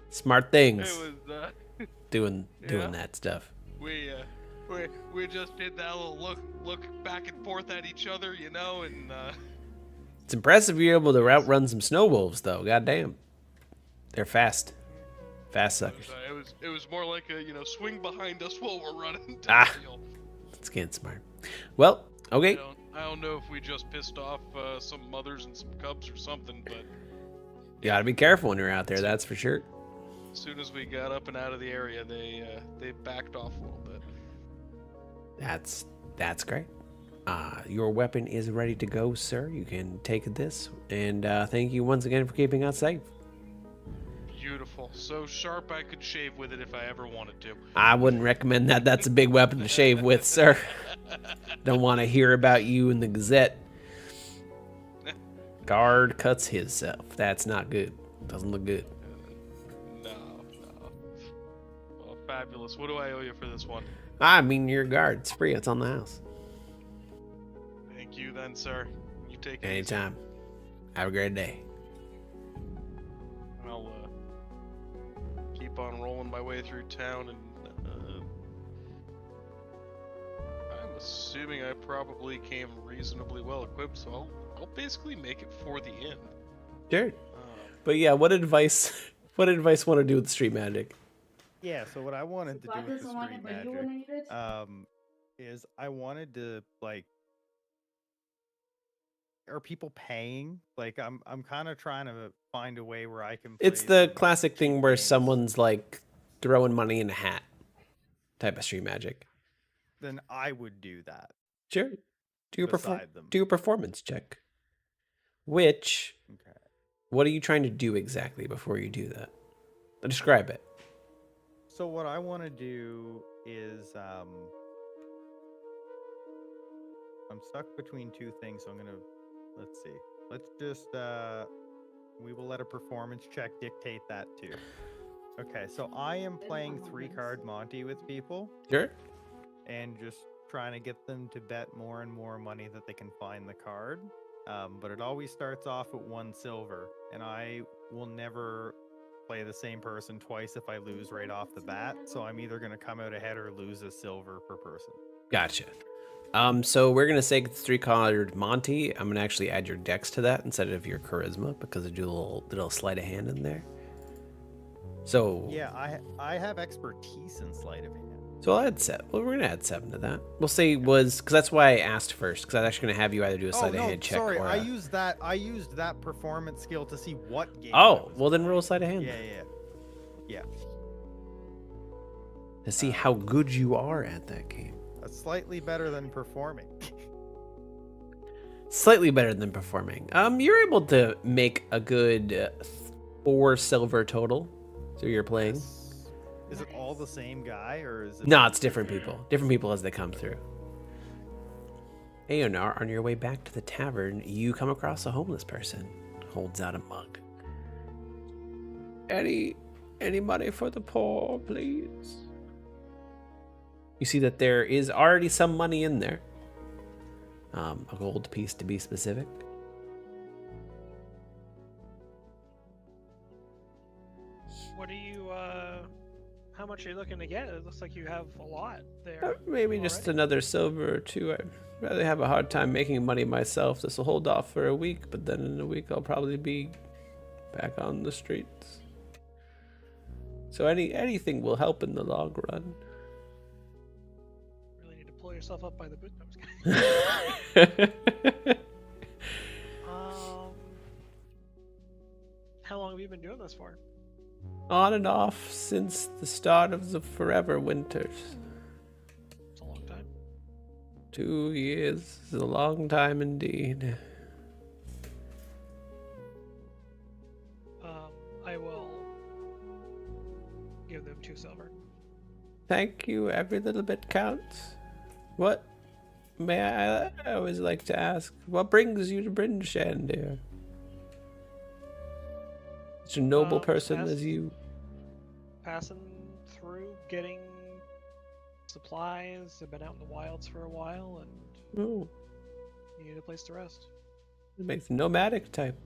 Speaker 1: Smart things.
Speaker 2: It was
Speaker 1: doing that stuff.
Speaker 2: We just did that little look back and forth at each other, and
Speaker 1: It's impressive you're able to outrun some snow wolves, though. Goddamn, they're fast suckers.
Speaker 2: it was more like a swing behind us while we're running.
Speaker 1: It's getting smart. Well, okay.
Speaker 2: I don't know if we just pissed off some mothers and some cubs or something, but
Speaker 1: You gotta be careful when you're out there. That's for sure.
Speaker 2: as soon as we got up and out of the area, they backed off a little bit.
Speaker 1: That's great. Your weapon is ready to go, sir. You can take this, and thank you once again for keeping us safe.
Speaker 2: Beautiful. So sharp I could shave with it if I ever wanted to.
Speaker 1: I wouldn't recommend that. That's a big weapon to shave with, sir. Don't want to hear about you in the Gazette. Guard cuts himself. That's not good. Doesn't look good.
Speaker 2: No. Well, fabulous. What do I owe you for this one?
Speaker 1: I mean, your guard. It's free. It's on the house.
Speaker 2: Thank you then, sir. You take it.
Speaker 1: Anytime. Have a great day.
Speaker 2: I'll keep on rolling my way through town, and I'm assuming I probably came reasonably well equipped, so I'll basically make it for the end.
Speaker 1: Sure. But yeah, what advice want to do with street magic?
Speaker 4: Yeah, so what I wanted to do with the street magic is I wanted to, like, are people paying? Like, I'm kind of trying to find a way where I can play
Speaker 1: It's the
Speaker 4: some
Speaker 1: classic thing
Speaker 4: cheap
Speaker 1: where
Speaker 4: games.
Speaker 1: someone's like throwing money in a hat type of street magic.
Speaker 4: Then I would do that.
Speaker 1: Sure. Do
Speaker 4: beside them.
Speaker 1: a performance check. Which,
Speaker 4: Okay.
Speaker 1: what are you trying to do exactly before you do that? Describe it.
Speaker 4: So what I want to do is I'm stuck between two things, so I'm gonna let's see. Let's just we will let a performance check dictate that too. Okay, so I am playing 3-card Monty with people
Speaker 1: Sure.
Speaker 4: and just trying to get them to bet more and more money that they can find the card. But it always starts off at 1 silver, and I will never play the same person twice if I lose right off the bat. So I'm either going to come out ahead or lose a silver per person.
Speaker 1: Gotcha. So we're gonna say it's 3-colored Monty. I'm gonna actually add your dex to that instead of your charisma because I do a little sleight of hand in there. So
Speaker 4: Yeah, I have expertise in sleight of hand.
Speaker 1: So I'll add 7. Well, we're gonna add 7 to that. We'll say was because that's why I asked first because I was actually gonna have you either do a sleight of hand check
Speaker 4: sorry,
Speaker 1: or
Speaker 4: I used that performance skill to see what game.
Speaker 1: Oh, well then roll a sleight of hand.
Speaker 4: Yeah.
Speaker 1: To see how good you are at that game.
Speaker 4: That's slightly better than performing.
Speaker 1: Slightly better than performing. You're able to make a good 4 silver total through your playing.
Speaker 4: Is it all the same guy, or is it?
Speaker 1: No, it's different people. Different people as they come through. Aonar, on your way back to the tavern, you come across a homeless person. Holds out a mug. Any money for the poor, please? You see that there is already some money in there. A gold piece to be specific.
Speaker 5: What are you much are you looking to get? It looks like you have a lot there.
Speaker 1: Maybe just
Speaker 5: already.
Speaker 1: another silver or two. I'd rather have a hard time making money myself. This will hold off for a week, but then in a week I'll probably be back on the streets. So anything will help in the long run.
Speaker 5: Really need to pull yourself up by the boot. No, I'm just kidding. How long have you been doing this for?
Speaker 1: On and off since the start of the forever winters.
Speaker 5: It's a long time.
Speaker 1: 2 years is a long time indeed.
Speaker 5: I will give them 2 silver.
Speaker 1: Thank you. Every little bit counts. What? I always like to ask, what brings you to Brynshand, dear? Such a noble person as you.
Speaker 5: Passing through, getting supplies. I've been out in the wilds for a while, and
Speaker 1: Oh,
Speaker 5: need a place to rest.
Speaker 1: it makes nomadic type.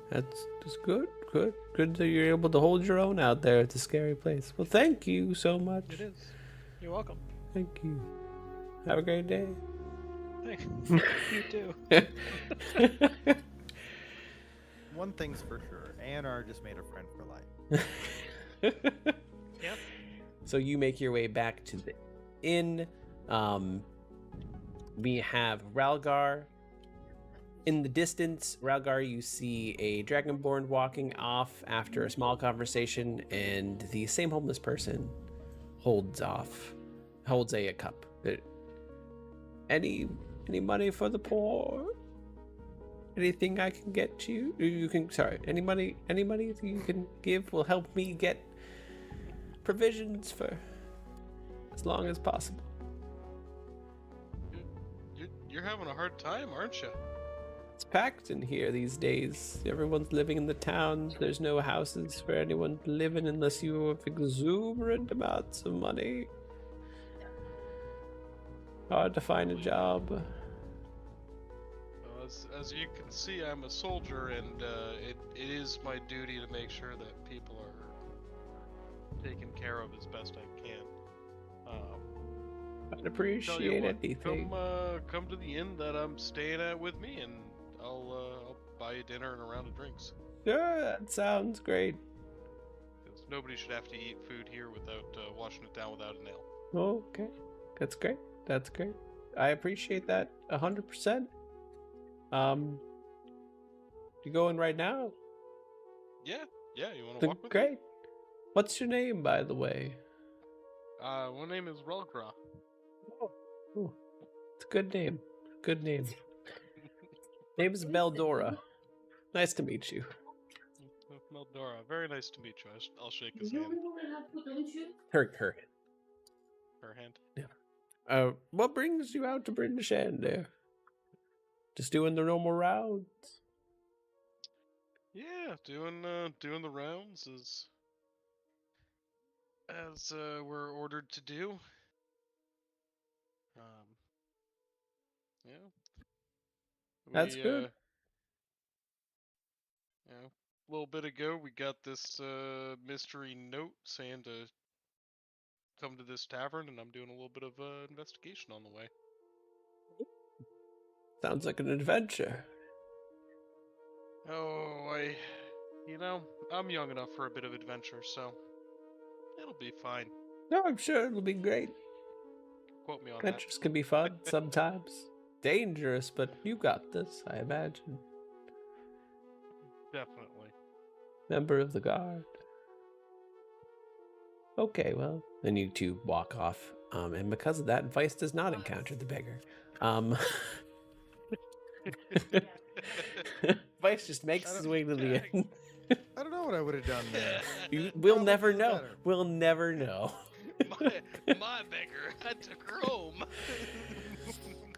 Speaker 1: That's good. Good that you're able to hold your own out there. It's a scary place. Well, thank you so much.
Speaker 5: It is. You're welcome.
Speaker 1: Thank you. Have a great day.
Speaker 5: Thanks. You too.
Speaker 4: One thing's for sure, Anar just made a friend for life.
Speaker 5: Yep.
Speaker 1: So you make your way back to the inn. We have Ralgar. In the distance, Ralgar, you see a dragonborn walking off after a small conversation, and the same homeless person holds a cup. Any money for the poor? Anything I can get you? Any money you can give will help me get provisions for as long as possible.
Speaker 2: You're having a hard time, aren't you?
Speaker 1: It's packed in here these days. Everyone's living in the towns. There's no houses for anyone to live in unless you have exuberant amounts of money. Hard to find a job.
Speaker 2: Well, as you can see, I'm a soldier, and it is my duty to make sure that people are taken care of as best I can.
Speaker 1: I'd appreciate anything.
Speaker 2: Come to the inn that I'm staying at with me, and I'll buy you dinner and a round of drinks.
Speaker 1: Sure, that sounds great.
Speaker 2: 'Cause nobody should have to eat food here without washing it down without a nail.
Speaker 1: Okay, that's great. That's great. I appreciate that 100%. You going right now?
Speaker 2: Yeah, you want to walk with me?
Speaker 1: Great. What's your name, by the way?
Speaker 2: My name is Relgra.
Speaker 1: Oh, it's a good name. Good name. Name is Meldora. Nice to meet you.
Speaker 2: Meldora, very nice to meet you. I'll shake his hand.
Speaker 1: Her.
Speaker 2: Her hand.
Speaker 1: Yeah. What brings you out to Brynshand there? Just doing the normal rounds?
Speaker 2: Yeah, doing the rounds as we're ordered to do. Yeah.
Speaker 1: That's good.
Speaker 2: Yeah. A little bit ago, we got this mystery note saying to come to this tavern, and I'm doing a little bit of investigation on the way.
Speaker 1: Sounds like an adventure.
Speaker 2: Oh, I'm young enough for a bit of adventure, so it'll be fine.
Speaker 1: No, I'm sure it'll be great.
Speaker 2: Quote me on
Speaker 1: Adventures can be fun sometimes. Dangerous, but you got this, I imagine.
Speaker 2: that. Definitely.
Speaker 1: Member of the guard. Okay, well, then you two walk off. And because of that, Vice does not encounter the beggar. Vice just makes his way to the end.
Speaker 4: I don't know what I would have done there.
Speaker 1: We'll
Speaker 4: Probably
Speaker 1: never
Speaker 4: do
Speaker 1: know.
Speaker 4: better.
Speaker 1: We'll never know.
Speaker 2: my beggar, I took her home.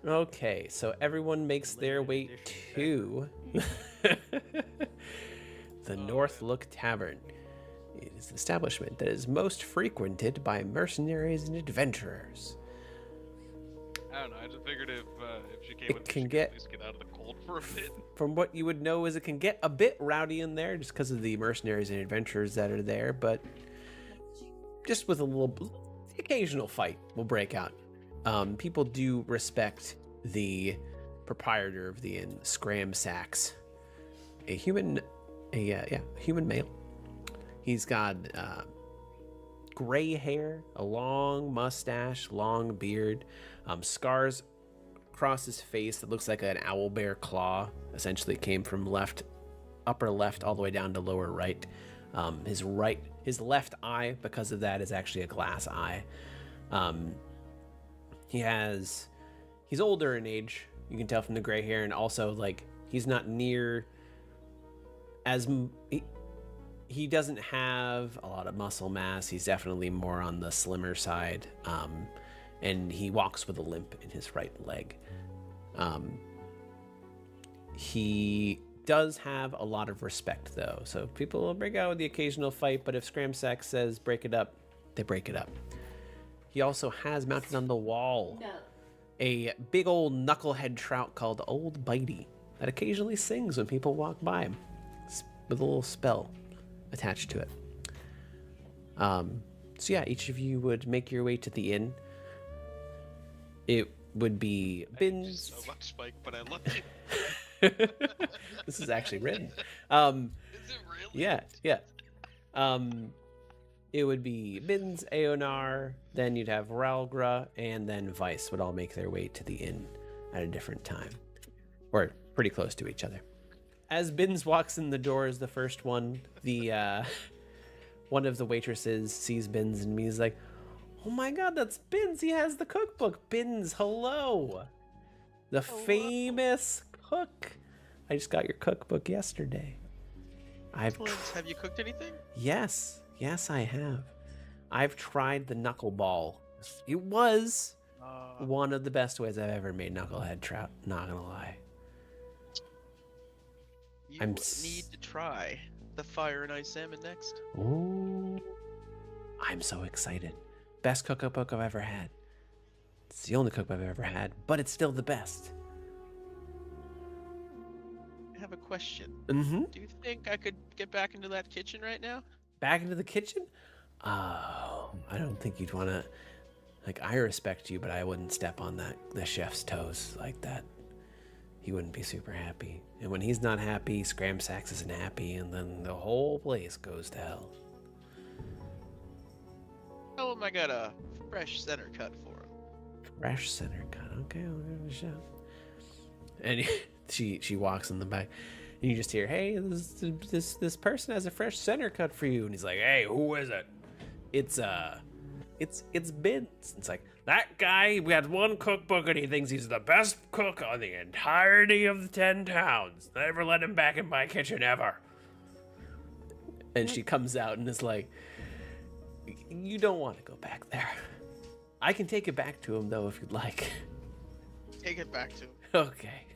Speaker 1: Okay, so everyone makes their way to the North Look Tavern. It is an establishment that is most frequented by mercenaries and adventurers.
Speaker 2: I don't know. I just figured if she came
Speaker 1: It
Speaker 2: with me,
Speaker 1: can
Speaker 2: she could
Speaker 1: get-
Speaker 2: at least get out of the cold for a bit.
Speaker 1: From what you would know, is it can get a bit rowdy in there just because of the mercenaries and adventurers that are there, but just with the occasional fight will break out. People do respect the proprietor of the inn, Scram Sacks, a human male. He's got gray hair, a long mustache, long beard, scars across his face that looks like an owl bear claw. Essentially came from upper left all the way down to lower right. His left eye, because of that, is actually a glass eye. He's older in age. You can tell from the gray hair, and also like he's not near as he doesn't have a lot of muscle mass. He's definitely more on the slimmer side, and he walks with a limp in his right leg. He does have a lot of respect, though, so people will break out with the occasional fight, but if Scramsack says break it up, they break it up. He also has mounted on the wall a big old knucklehead trout called Old Bitey that occasionally sings when people walk by him with a little spell attached to it. So yeah, each of you would make your way to the inn. It would be Bin's.
Speaker 2: So much, Spike, but I love you.
Speaker 1: This is actually written.
Speaker 2: Is it really?
Speaker 1: Yeah. It would be Bin's, Aonar, then you'd have Ralgra, and then Vice would all make their way to the inn at a different time, or pretty close to each other. As Bin's walks in the door as the first one, the one of the waitresses sees Bin's and he's like, "Oh my God, that's Bin's! He has the cookbook. Bin's, hello, the famous cook. I just got your cookbook yesterday.
Speaker 3: Have you cooked anything?
Speaker 1: Yes, I have. I've tried the knuckleball. It was one of the best ways I've ever made knucklehead trout. Not gonna lie.
Speaker 3: You need to try the fire and ice salmon next.
Speaker 1: Ooh, I'm so excited. Best cookbook I've ever had. It's the only cookbook I've ever had, but it's still the best.
Speaker 3: I have a question.
Speaker 1: Mm-hmm.
Speaker 3: Do you think I could get back into that kitchen right now?
Speaker 1: Back into the kitchen? Oh, I don't think you'd want to. Like, I respect you, but I wouldn't step on the chef's toes like that. He wouldn't be super happy. And when he's not happy, Scramsax isn't happy, and then the whole place goes to hell.
Speaker 3: Tell him I got a fresh center cut for him.
Speaker 1: Fresh center cut. Okay, I'll give it a shot. And she walks in the back, and you just hear, "Hey, this person has a fresh center cut for you." And he's like, "Hey, who is it?" It's Bin's. It's like, that guy, we had one cookbook and he thinks he's the best cook on the entirety of the 10 towns. Never let him back in my kitchen ever. And she comes out and is like, "You don't want to go back there. I can take it back to him though if you'd like."
Speaker 3: Take it back to him.
Speaker 1: Okay.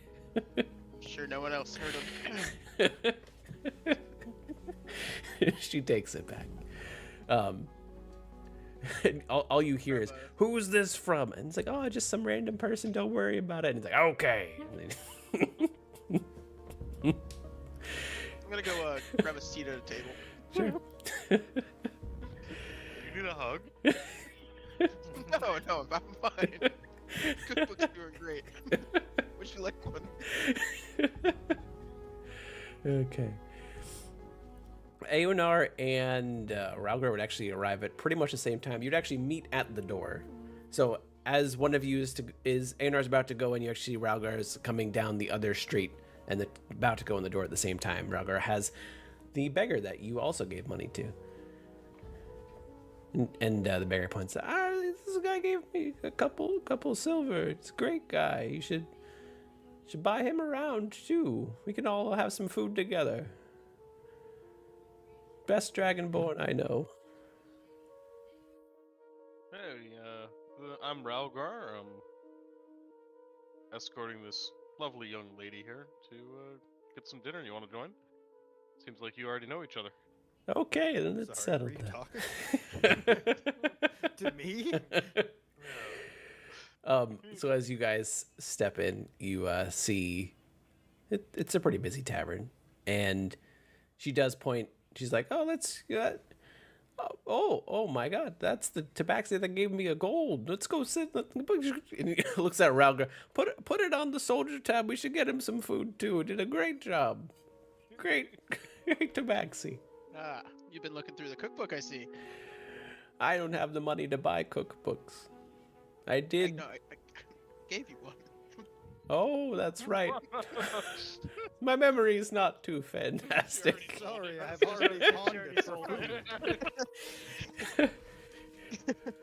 Speaker 3: Sure no one else heard him.
Speaker 1: She takes it back. And all you hear is, "Who's this from?" And it's like, "Oh, just some random person. Don't worry about it." And it's like, "Okay."
Speaker 3: I'm gonna go grab a seat at a table.
Speaker 1: Sure.
Speaker 2: You need a hug?
Speaker 3: No, I'm fine. Cookbook's doing great. Would you like one?
Speaker 1: Okay. Aonar and Ralgar would actually arrive at pretty much the same time. You'd actually meet at the door. So as one of you is Aonar's about to go in, you actually see Ralgar is coming down the other street and about to go in the door at the same time. Ralgar has the beggar that you also gave money to. And the beggar points out, "This guy gave me a couple silver. It's a great guy. You should buy him around too. We can all have some food together. Best dragonborn I know."
Speaker 2: Hey, I'm Ralgar. I'm escorting this lovely young lady here to get some dinner. You want to join? Seems like you already know each other.
Speaker 1: Okay, then it's
Speaker 4: Sorry,
Speaker 1: settled.
Speaker 4: were you talking to me?
Speaker 1: So as you guys step in, you see it's a pretty busy tavern, and she does point. She's like, "Oh, let's. Oh my God! That's the tabaxi that gave me a gold. Let's go sit. And he looks at Ralgar. Put it on the soldier tab. We should get him some food too. Did a great job. Great tabaxi.
Speaker 3: Ah, you've been looking through the cookbook, I see.
Speaker 1: I don't have the money to buy cookbooks. I did.
Speaker 3: I gave you one.
Speaker 1: Oh, that's right. My memory is not too fantastic.
Speaker 4: Sorry, I've already pawned it for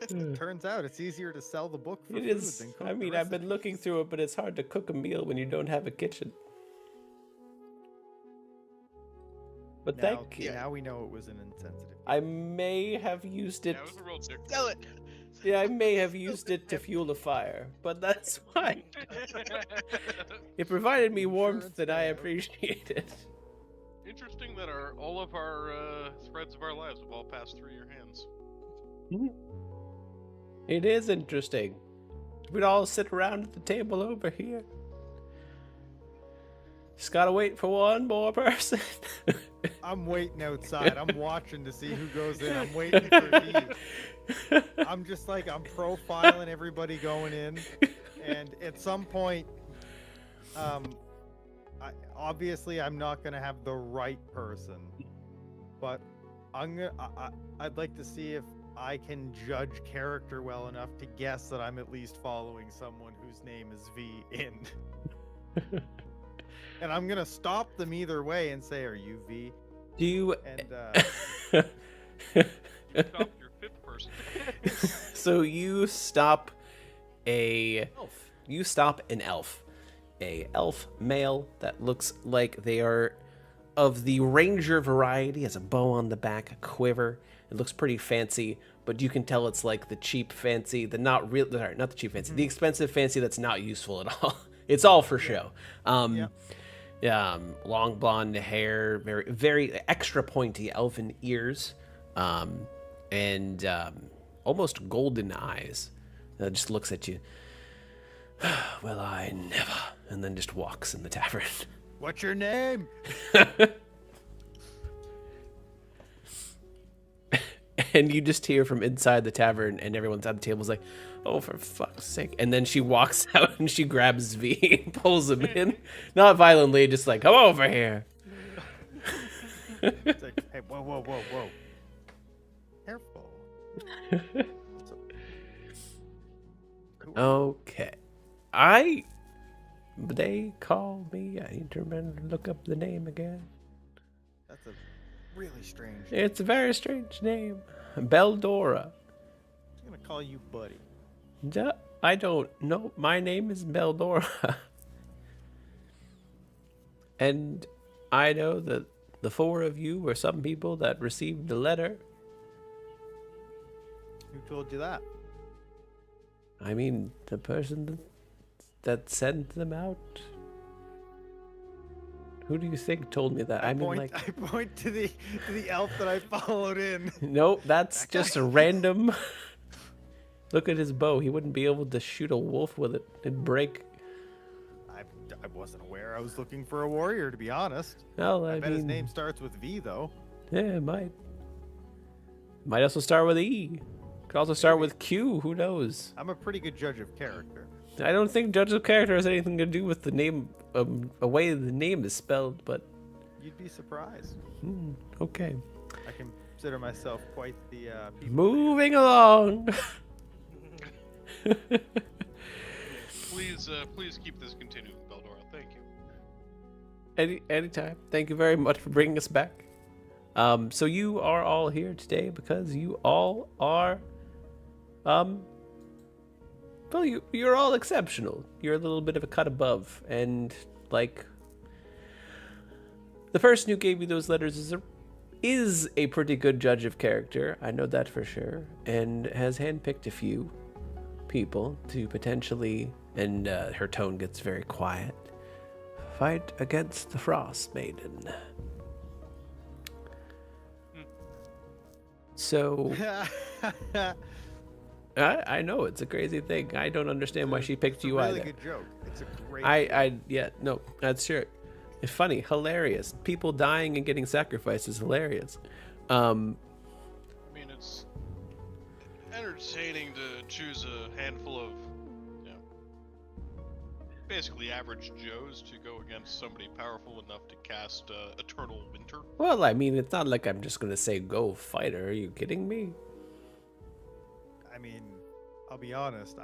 Speaker 4: food. Turns out it's easier to sell the book for
Speaker 1: It
Speaker 4: food
Speaker 1: is.
Speaker 4: than cook
Speaker 1: I
Speaker 4: the
Speaker 1: mean, I've been
Speaker 4: recipes.
Speaker 1: looking through it, but it's hard to cook a meal when you don't have a kitchen. But
Speaker 4: Now,
Speaker 1: thank you.
Speaker 4: now we know it was an insensitive.
Speaker 1: I may have used it.
Speaker 2: That was a real dick.
Speaker 3: Sell it.
Speaker 1: Yeah, I may have used it to fuel a fire, but that's fine. It provided me warmth that I appreciated.
Speaker 2: Interesting that all of our threads of our lives have all passed through your hands.
Speaker 1: It is interesting. We'd all sit around at the table over here. Just gotta wait for one more person.
Speaker 4: I'm waiting outside. I'm watching to see who goes in. I'm waiting for these. I'm just like, I'm profiling everybody going in, and at some point, obviously I'm not gonna have the right person, but I'd like to see if I can judge character well enough to guess that I'm at least following someone whose name is V in. And I'm gonna stop them either way and say, "Are you V?"
Speaker 1: Do you?
Speaker 4: And
Speaker 2: Stop your fifth person.
Speaker 1: So you stop an elf, a elf male that looks like they are of the ranger variety, has a bow on the back, a quiver. It looks pretty fancy, but you can tell it's like the cheap fancy, not the cheap fancy, the expensive fancy that's not useful at all. It's all for show. Long blonde hair, very very extra pointy elfin ears, and almost golden eyes. Just looks at you. Well, I never, and then just walks in the tavern.
Speaker 4: what's your name?
Speaker 1: And you just hear from inside the tavern, and everyone's at the table is like, "Oh, for fuck's sake!" And then she walks out and she grabs V and pulls him in, not violently, just like, "Come over here."
Speaker 4: It's like, hey, whoa. Careful.
Speaker 1: Okay, they call me. I need to remember to look up the name again.
Speaker 4: That's a really strange.
Speaker 1: It's a very strange name, Beldora.
Speaker 4: I'm gonna call you Buddy.
Speaker 1: I don't know. My name is Beldora. And I know that the four of you were some people that received a letter.
Speaker 4: Who told you that?
Speaker 1: I mean, the person that sent them out. Who do you think told me that? I
Speaker 4: point to the elf that I followed in.
Speaker 1: Nope, that's just a random. Look at his bow. He wouldn't be able to shoot a wolf with it. It'd break.
Speaker 4: I wasn't aware. I was looking for a warrior, to be honest.
Speaker 1: Well,
Speaker 4: I
Speaker 1: I
Speaker 4: bet
Speaker 1: mean,
Speaker 4: his name starts with V, though.
Speaker 1: Yeah, it might. Might also start with E. Could also start with Q. Who knows?
Speaker 4: I'm a pretty good judge of character.
Speaker 1: I don't think judge of character has anything to do with the name, a way the name is spelled. But
Speaker 4: You'd be surprised.
Speaker 1: okay.
Speaker 4: I consider myself quite the people
Speaker 1: Moving along.
Speaker 2: Please keep this continuing, Beldora. Thank you.
Speaker 1: Anytime. Thank you very much for bringing us back. So you are all here today because you all are, well, you're all exceptional. You're a little bit of a cut above, and like the person who gave you those letters is a pretty good judge of character. I know that for sure, and has handpicked a few people to potentially, and her tone gets very quiet, fight against the Frostmaiden. So I know it's a crazy thing. I don't understand why she picked you
Speaker 4: It's a really
Speaker 1: either.
Speaker 4: good joke. It's a great.
Speaker 1: No, that's sure. It's funny, hilarious. People dying and getting sacrificed is hilarious.
Speaker 2: I mean, it's entertaining to choose a handful of, you know, basically average Joes to go against somebody powerful enough to cast Eternal Winter.
Speaker 1: Well, I mean, it's not like I'm just gonna say go fight her. Are you kidding me?
Speaker 4: I mean, I'll be honest.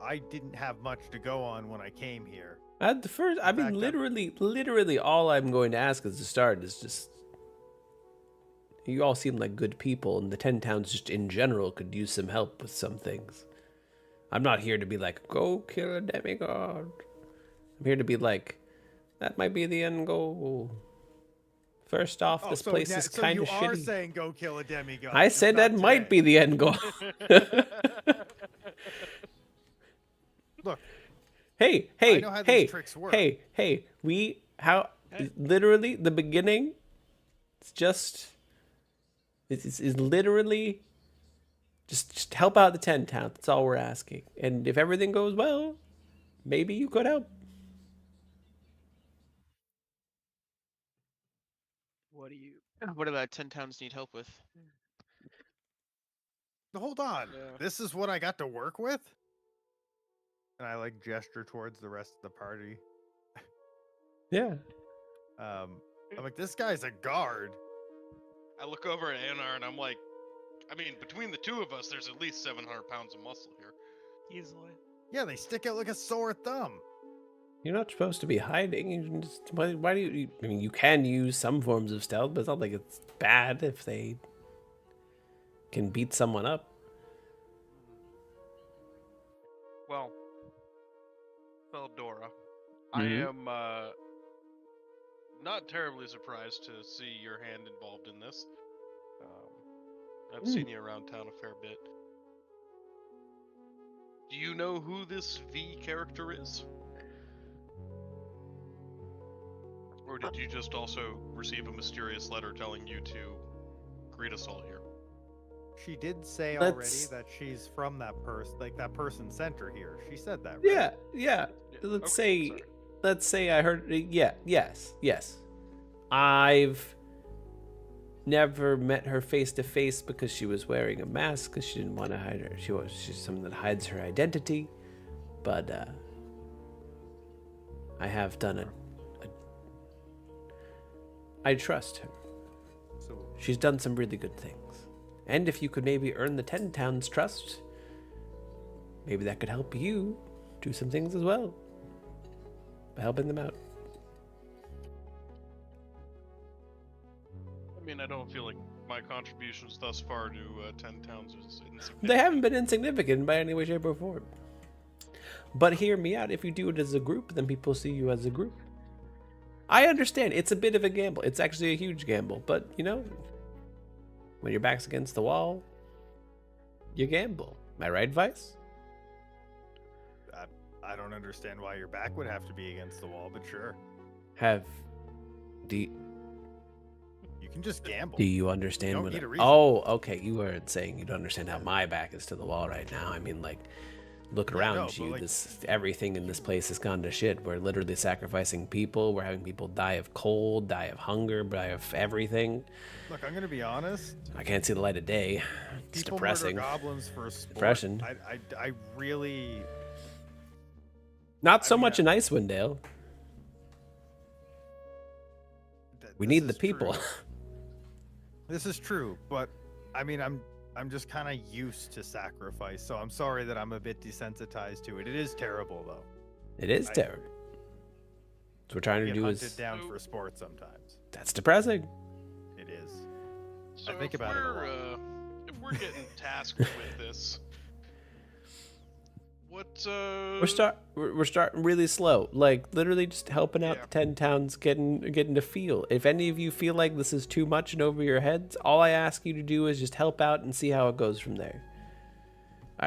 Speaker 4: I didn't have much to go on when I came here.
Speaker 1: At the first, I mean,
Speaker 4: fact,
Speaker 1: literally, all I'm going to ask as a start is just, you all seem like good people, and the 10 towns just in general could use some help with some things. I'm not here to be like, go kill a demigod. I'm here to be like, that might be the end goal. First off, this place is kind of shitty.
Speaker 4: So you are saying go kill a demigod.
Speaker 1: I
Speaker 4: just
Speaker 1: said
Speaker 4: not
Speaker 1: that might
Speaker 4: today.
Speaker 1: be the end goal.
Speaker 4: Look,
Speaker 1: Hey,
Speaker 4: I know how these tricks work.
Speaker 1: literally the beginning. It's literally just help out the 10 town. That's all we're asking. And if everything goes well, maybe you could help.
Speaker 3: What about 10 towns need help with?
Speaker 4: hold on.
Speaker 3: Yeah.
Speaker 4: This is what I got to work with? And I like gesture towards the rest of the party.
Speaker 1: Yeah.
Speaker 4: I'm like, this guy's a guard.
Speaker 2: I look over at Anar and I'm like, I mean, between the two of us, there's at least 700 pounds of muscle here.
Speaker 5: Easily.
Speaker 4: Yeah, they stick out like a sore thumb.
Speaker 1: You're not supposed to be hiding. You just, why do you? I mean, you can use some forms of stealth, but it's not like it's bad if they can beat someone up.
Speaker 2: Well, Feldora,
Speaker 1: Mhm.
Speaker 2: I am not terribly surprised to see your hand involved in this. I've seen you around town a fair bit. Do you know who this V character is? Or did you just also receive a mysterious letter telling you to greet us all here?
Speaker 4: She did say
Speaker 1: Let's-
Speaker 4: already that she's from that person, like that person sent her here. She said that, right?
Speaker 1: Yeah.
Speaker 2: Yeah,
Speaker 1: Let's
Speaker 2: okay,
Speaker 1: say,
Speaker 2: sorry.
Speaker 1: let's say I heard. Yes. I've never met her face to face because she was wearing a mask because she didn't want to hide her. She's someone that hides her identity, but I have done I trust her.
Speaker 4: So
Speaker 1: She's done some really good things, and if you could maybe earn the 10 towns' trust, maybe that could help you do some things as well by helping them out.
Speaker 2: I mean, I don't feel like my contributions thus far to 10 towns is insignificant.
Speaker 1: They haven't been insignificant by any way, shape, or form. But hear me out. If you do it as a group, then people see you as a group. I understand. It's a bit of a gamble. It's actually a huge gamble. But, you know, when your back's against the wall, you gamble. Am I right, Vice?
Speaker 4: I don't understand why your back would have to be against the wall, but sure.
Speaker 1: Do
Speaker 4: You can just gamble.
Speaker 1: you understand
Speaker 4: You don't
Speaker 1: what
Speaker 4: need
Speaker 1: I-
Speaker 4: a reason.
Speaker 1: Oh, okay. You weren't saying you don't understand how my back is to the wall right now. I mean, like, look
Speaker 4: Yeah,
Speaker 1: around
Speaker 4: no, but,
Speaker 1: you.
Speaker 4: like-
Speaker 1: Everything in this place has gone to shit. We're literally sacrificing people. We're having people die of cold, die of hunger, die of everything.
Speaker 4: Look, I'm gonna be honest.
Speaker 1: I can't see the light of day. It's
Speaker 4: People
Speaker 1: depressing.
Speaker 4: murder goblins for sport.
Speaker 1: Depression.
Speaker 4: I really.
Speaker 1: Not so
Speaker 4: I mean,
Speaker 1: much in Icewind Dale. We
Speaker 4: this
Speaker 1: need the
Speaker 4: is
Speaker 1: people.
Speaker 4: true. This is true, but I mean, I'm just kind of used to sacrifice, so I'm sorry that I'm a bit desensitized to it. It is terrible, though.
Speaker 1: It is
Speaker 4: I-
Speaker 1: terrible. What we're trying to
Speaker 4: Get
Speaker 1: do
Speaker 4: hunted
Speaker 1: is
Speaker 4: down for sport sometimes.
Speaker 1: that's depressing.
Speaker 4: It is.
Speaker 2: So
Speaker 4: I think
Speaker 2: if
Speaker 4: about it a
Speaker 2: we're, if we're getting tasked with this, what
Speaker 1: We're starting really slow, like literally just helping out
Speaker 2: Yeah.
Speaker 1: the 10 towns, getting to feel. If any of you feel like this is too much and over your heads, all I ask you to do is just help out and see how it goes from there.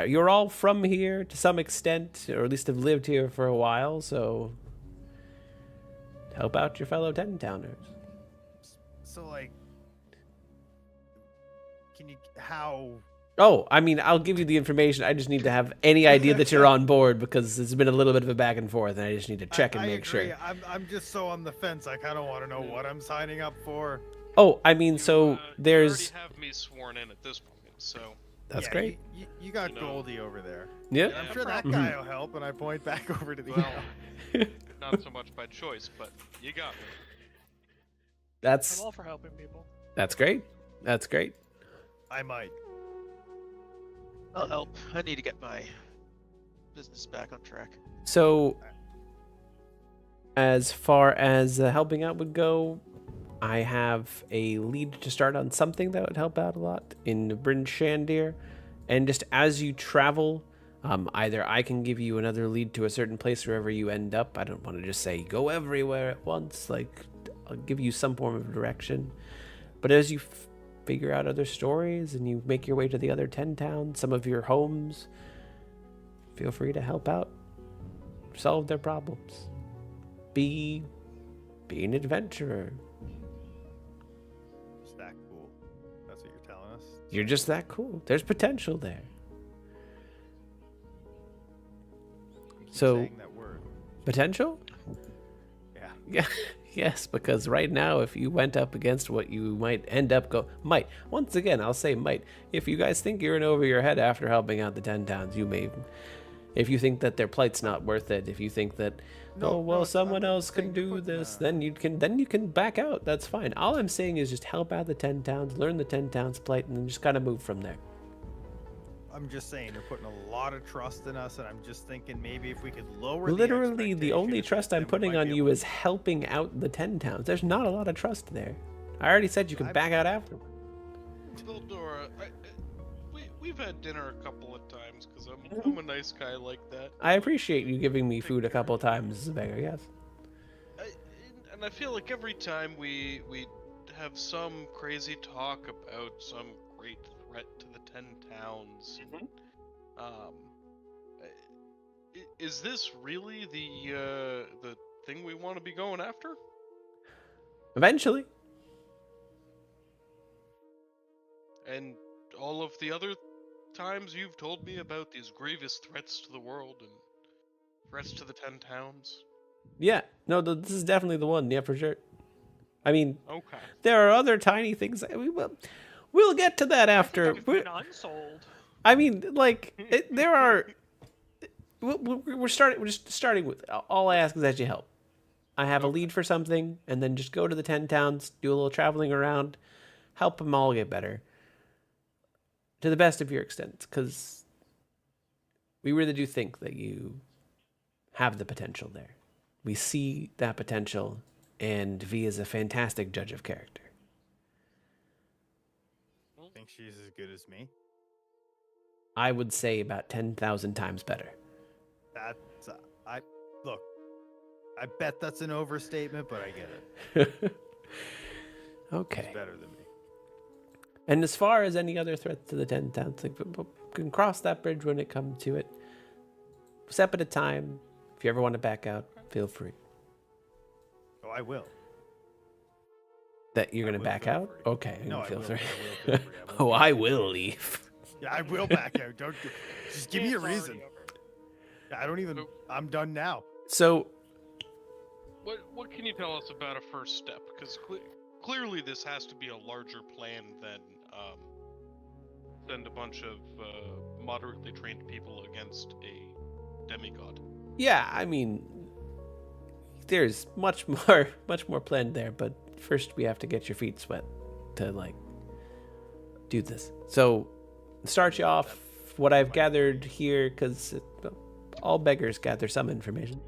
Speaker 1: You're all from here to some extent, or at least have lived here for a while, so help out your fellow 10 towners.
Speaker 4: So, like, can you how?
Speaker 1: Oh, I mean, I'll give you the information. I just need to have any idea that you're on board because it's been a little bit of a back and forth, and I just need to check and
Speaker 4: I
Speaker 1: make
Speaker 4: agree.
Speaker 1: sure.
Speaker 4: I'm just so on the fence. I kind of want to know what I'm signing up for.
Speaker 1: Oh, I mean, so
Speaker 2: you
Speaker 1: there's.
Speaker 2: already have me sworn in at this point. So
Speaker 1: That's
Speaker 4: Yeah,
Speaker 1: great.
Speaker 4: You got
Speaker 2: You know-
Speaker 4: Goldie over there.
Speaker 1: Yep.
Speaker 2: Yeah,
Speaker 4: I'm sure that
Speaker 1: Mhm.
Speaker 4: guy will help, and I point back over to the
Speaker 2: Well,
Speaker 4: elf.
Speaker 2: not so much by choice, but you got me.
Speaker 5: I'm
Speaker 1: That's
Speaker 5: all for helping people.
Speaker 1: great. That's great.
Speaker 4: I might.
Speaker 3: I'll help. I need to get my business back on track.
Speaker 1: So, as far as helping out would go, I have a lead to start on something that would help out a lot in Bryn Shandir. And just as you travel, either I can give you another lead to a certain place wherever you end up. I don't want to just say go everywhere at once. Like, I'll give you some form of direction. But as you figure out other stories and you make your way to the other 10 towns, some of your homes, feel free to help out, solve their problems. Be an adventurer.
Speaker 4: Just that cool. That's what you're telling us.
Speaker 1: You're just that cool. There's potential there.
Speaker 4: You keep
Speaker 1: So-
Speaker 4: saying that word.
Speaker 1: Potential?
Speaker 4: Yeah.
Speaker 1: Yeah. Yes, because right now, if you went up against what you might end up might. Once again, I'll say might. If you guys think you're in over your head after helping out the 10 towns, you may. If you think that their plight's not worth it, if you think that,
Speaker 4: No,
Speaker 1: well,
Speaker 4: no,
Speaker 1: someone
Speaker 4: I'm
Speaker 1: else can
Speaker 4: saying you're
Speaker 1: do
Speaker 4: putting
Speaker 1: this,
Speaker 4: a-
Speaker 1: then you can back out. That's fine. All I'm saying is just help out the 10 towns, learn the 10 towns plight, and then just kind of move from there.
Speaker 4: I'm just saying you're putting a lot of trust in us, and I'm just thinking maybe if we could lower.
Speaker 1: Literally, the only
Speaker 4: expectation,
Speaker 1: trust I'm
Speaker 4: then we
Speaker 1: putting
Speaker 4: might
Speaker 1: on
Speaker 4: be
Speaker 1: you
Speaker 4: able
Speaker 1: is helping out the 10 towns. There's not a lot of trust there. I already said you can back out after.
Speaker 2: Vildora, we've had dinner a couple of times because I'm a nice guy like that.
Speaker 1: I appreciate you giving me food a couple of times, Beggar, yes.
Speaker 2: And I feel like every time we have some crazy talk about some great threat to the 10 towns. Is this really the thing we want to be going after?
Speaker 1: Eventually.
Speaker 2: And all of the other times you've told me about these grievous threats to the world and threats to the 10 towns.
Speaker 1: Yeah. No, this is definitely the one. Yeah, for sure. I mean,
Speaker 2: Okay.
Speaker 1: there are other tiny things. We'll get to that after.
Speaker 5: I think I've been unsold.
Speaker 1: I mean, like, there are. We're just starting with. All I ask is that you help. I have a lead for something, and then just go to the 10 towns, do a little traveling around, help them all get better. To the best of your extent, because we really do think that you have the potential there. We see that potential, and V is a fantastic judge of character.
Speaker 4: think she's as good as me.
Speaker 1: I would say about 10,000 times better.
Speaker 4: That's look. I bet that's an overstatement, but I get it.
Speaker 1: Okay.
Speaker 4: She's better than me.
Speaker 1: And as far as any other threats to the 10 towns, like, we can cross that bridge when it comes to it. Step at a time. If you ever want to back out, feel free.
Speaker 4: Oh, I will.
Speaker 1: That you're
Speaker 4: I
Speaker 1: going to
Speaker 4: will
Speaker 1: back
Speaker 4: feel
Speaker 1: out?
Speaker 4: free.
Speaker 1: Okay.
Speaker 4: No, I
Speaker 1: feel
Speaker 4: will.
Speaker 1: free.
Speaker 4: I will feel free. I won't
Speaker 1: Oh,
Speaker 4: be
Speaker 1: I
Speaker 4: able to.
Speaker 1: will leave.
Speaker 4: Yeah, I will back out. Don't just give me a
Speaker 5: It's already
Speaker 4: reason.
Speaker 5: over.
Speaker 4: I don't even. I'm done now.
Speaker 1: So,
Speaker 2: What can you tell us about a first step? Because clearly this has to be a larger plan than send a bunch of moderately trained people against a demigod.
Speaker 1: yeah, I mean, there's much more planned there, but first we have to get your feet wet to, like, do this. So, start you off, what I've gathered here, because all beggars gather some information.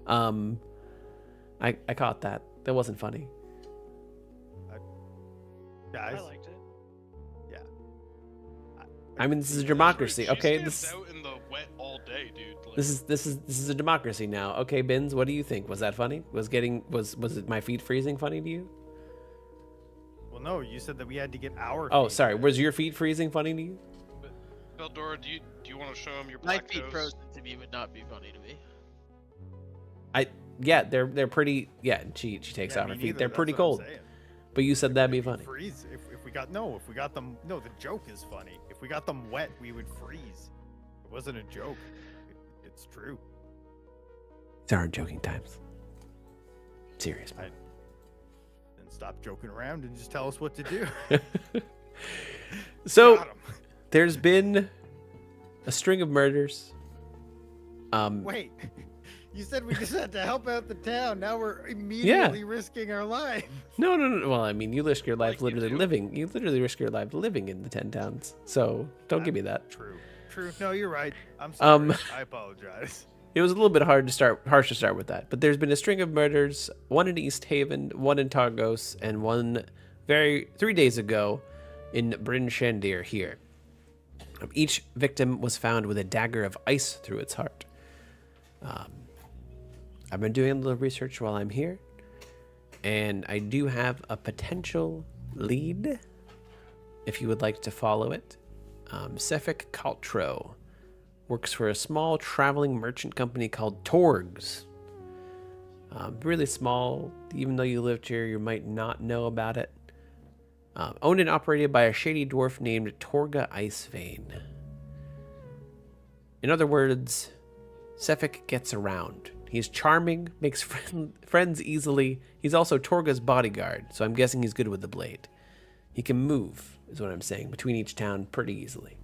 Speaker 1: I caught that. That wasn't funny.
Speaker 4: Guys,
Speaker 5: I liked it.
Speaker 1: I mean, this is a democracy,
Speaker 2: She
Speaker 1: okay?
Speaker 2: stands
Speaker 1: This
Speaker 2: out in the wet all day, dude. Like,
Speaker 1: this is a democracy now. Okay, Bins, what do you think? Was that funny? Was it my feet freezing funny to you?
Speaker 4: well, no, you said that we had to get our.
Speaker 1: Oh,
Speaker 4: feet
Speaker 1: sorry.
Speaker 4: wet.
Speaker 1: Was your feet freezing funny to you?
Speaker 2: Veldora, do you want to show him your
Speaker 3: My
Speaker 2: black
Speaker 3: feet
Speaker 2: toes?
Speaker 3: frozen to me would not be funny to me.
Speaker 1: Yeah, they're pretty. Yeah, she takes
Speaker 4: Yeah,
Speaker 1: off her
Speaker 4: me
Speaker 1: feet.
Speaker 4: neither,
Speaker 1: They're
Speaker 4: that's
Speaker 1: pretty
Speaker 4: what I'm
Speaker 1: cold.
Speaker 4: saying.
Speaker 1: But you said that'd be
Speaker 4: We'd
Speaker 1: funny.
Speaker 4: Freeze if we got them. No, the joke is funny. If we got them wet, we would freeze. It wasn't a joke. It's true.
Speaker 1: These aren't joking times. Serious.
Speaker 4: Then stop joking around and just tell us what to do.
Speaker 1: So
Speaker 4: Got 'em.
Speaker 1: There's been a string of murders.
Speaker 4: Wait, you said we just had to help out the town. Now we're immediately risking our lives.
Speaker 1: No. Well, I mean, you risk your life
Speaker 2: Like you
Speaker 1: literally
Speaker 2: do.
Speaker 1: living. You literally risk your life living in the 10 towns. So don't give me that.
Speaker 4: True. No, you're right. I'm sorry. I apologize.
Speaker 1: It was a little bit harsh to start with that. But there's been a string of murders, one in East Haven, one in Targos, and one 3 days ago in Bryn Shandir here. Each victim was found with a dagger of ice through its heart. I've been doing a little research while I'm here, and I do have a potential lead, if you would like to follow it. Sefik Kaltro works for a small traveling merchant company called Torgs. Really small. Even though you lived here, you might not know about it. Owned and operated by a shady dwarf named Torga Icevein. In other words, Sefik gets around. He's charming, makes friends easily. He's also Torga's bodyguard, so I'm guessing he's good with the blade. He can move, is what I'm saying, between each town pretty easily.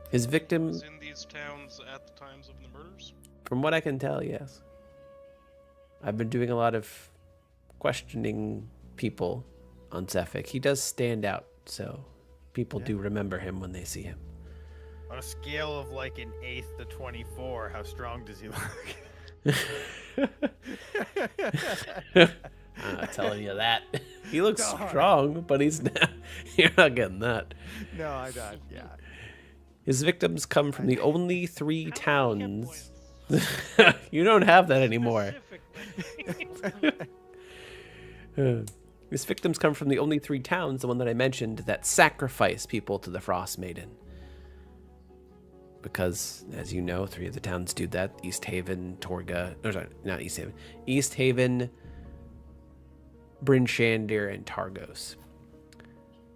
Speaker 1: His victim,
Speaker 2: Was in these towns at the times of the murders?
Speaker 1: from what I can tell, yes. I've been doing a lot of questioning people on Sefik. He does stand out, so people do remember him when they see him.
Speaker 4: On a scale of like an 8th to 24, how strong does he look?
Speaker 1: I'm not telling you that. He looks
Speaker 4: Darn.
Speaker 1: strong, but he's not. You're not getting that.
Speaker 4: No, I don't. Yeah.
Speaker 1: His victims come from the only 3
Speaker 5: How many hit
Speaker 1: towns.
Speaker 5: points?
Speaker 1: You don't have that anymore.
Speaker 5: Specifically.
Speaker 1: His victims come from the only 3 towns, the one that I mentioned, that sacrifice people to the Frostmaiden. Because, as you know, 3 of the towns do that. East Haven, Torga... No, sorry, not East Haven. East Haven, Bryn Shandir, and Targos.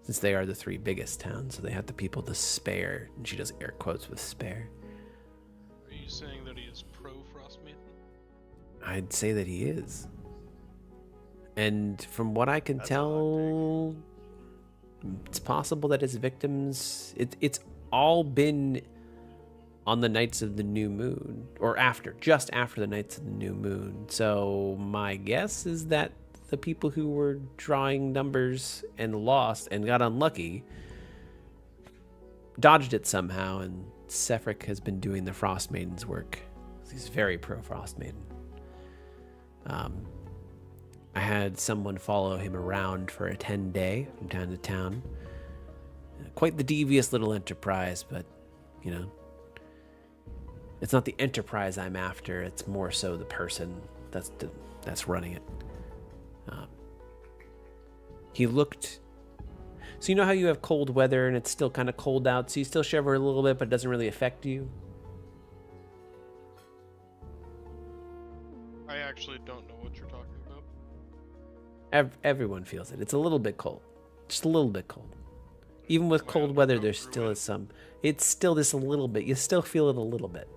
Speaker 1: Since they are the 3 biggest towns, so they have the people to spare. And she does air quotes with spare.
Speaker 2: Are you saying that he is pro-Frostmaiden?
Speaker 1: I'd say that he is. And from what I can
Speaker 4: That's a hot
Speaker 1: tell, it's possible that his victims... It's all been on the nights of the new moon. Or just after the nights of the new moon. So my guess is that the people who were drawing numbers and lost and got unlucky dodged it somehow, and Sefrik has been doing the Frostmaiden's work. He's very pro-Frostmaiden. I had someone follow him around for a 10-day from town to town. Quite the devious little enterprise, but, you know, it's not the enterprise I'm after. It's more so the person that's running it. He looked... So you know how you have cold weather and it's still kind of cold out, so you still shiver a little bit, but it doesn't really affect you?
Speaker 2: I actually don't know what you're talking about.
Speaker 1: Everyone feels it. It's a little bit cold. Just a little bit cold. Even with
Speaker 2: Well,
Speaker 1: cold weather,
Speaker 2: go
Speaker 1: there
Speaker 2: through
Speaker 1: still
Speaker 2: it.
Speaker 1: is some... It's still just a little bit. You still feel it a little bit.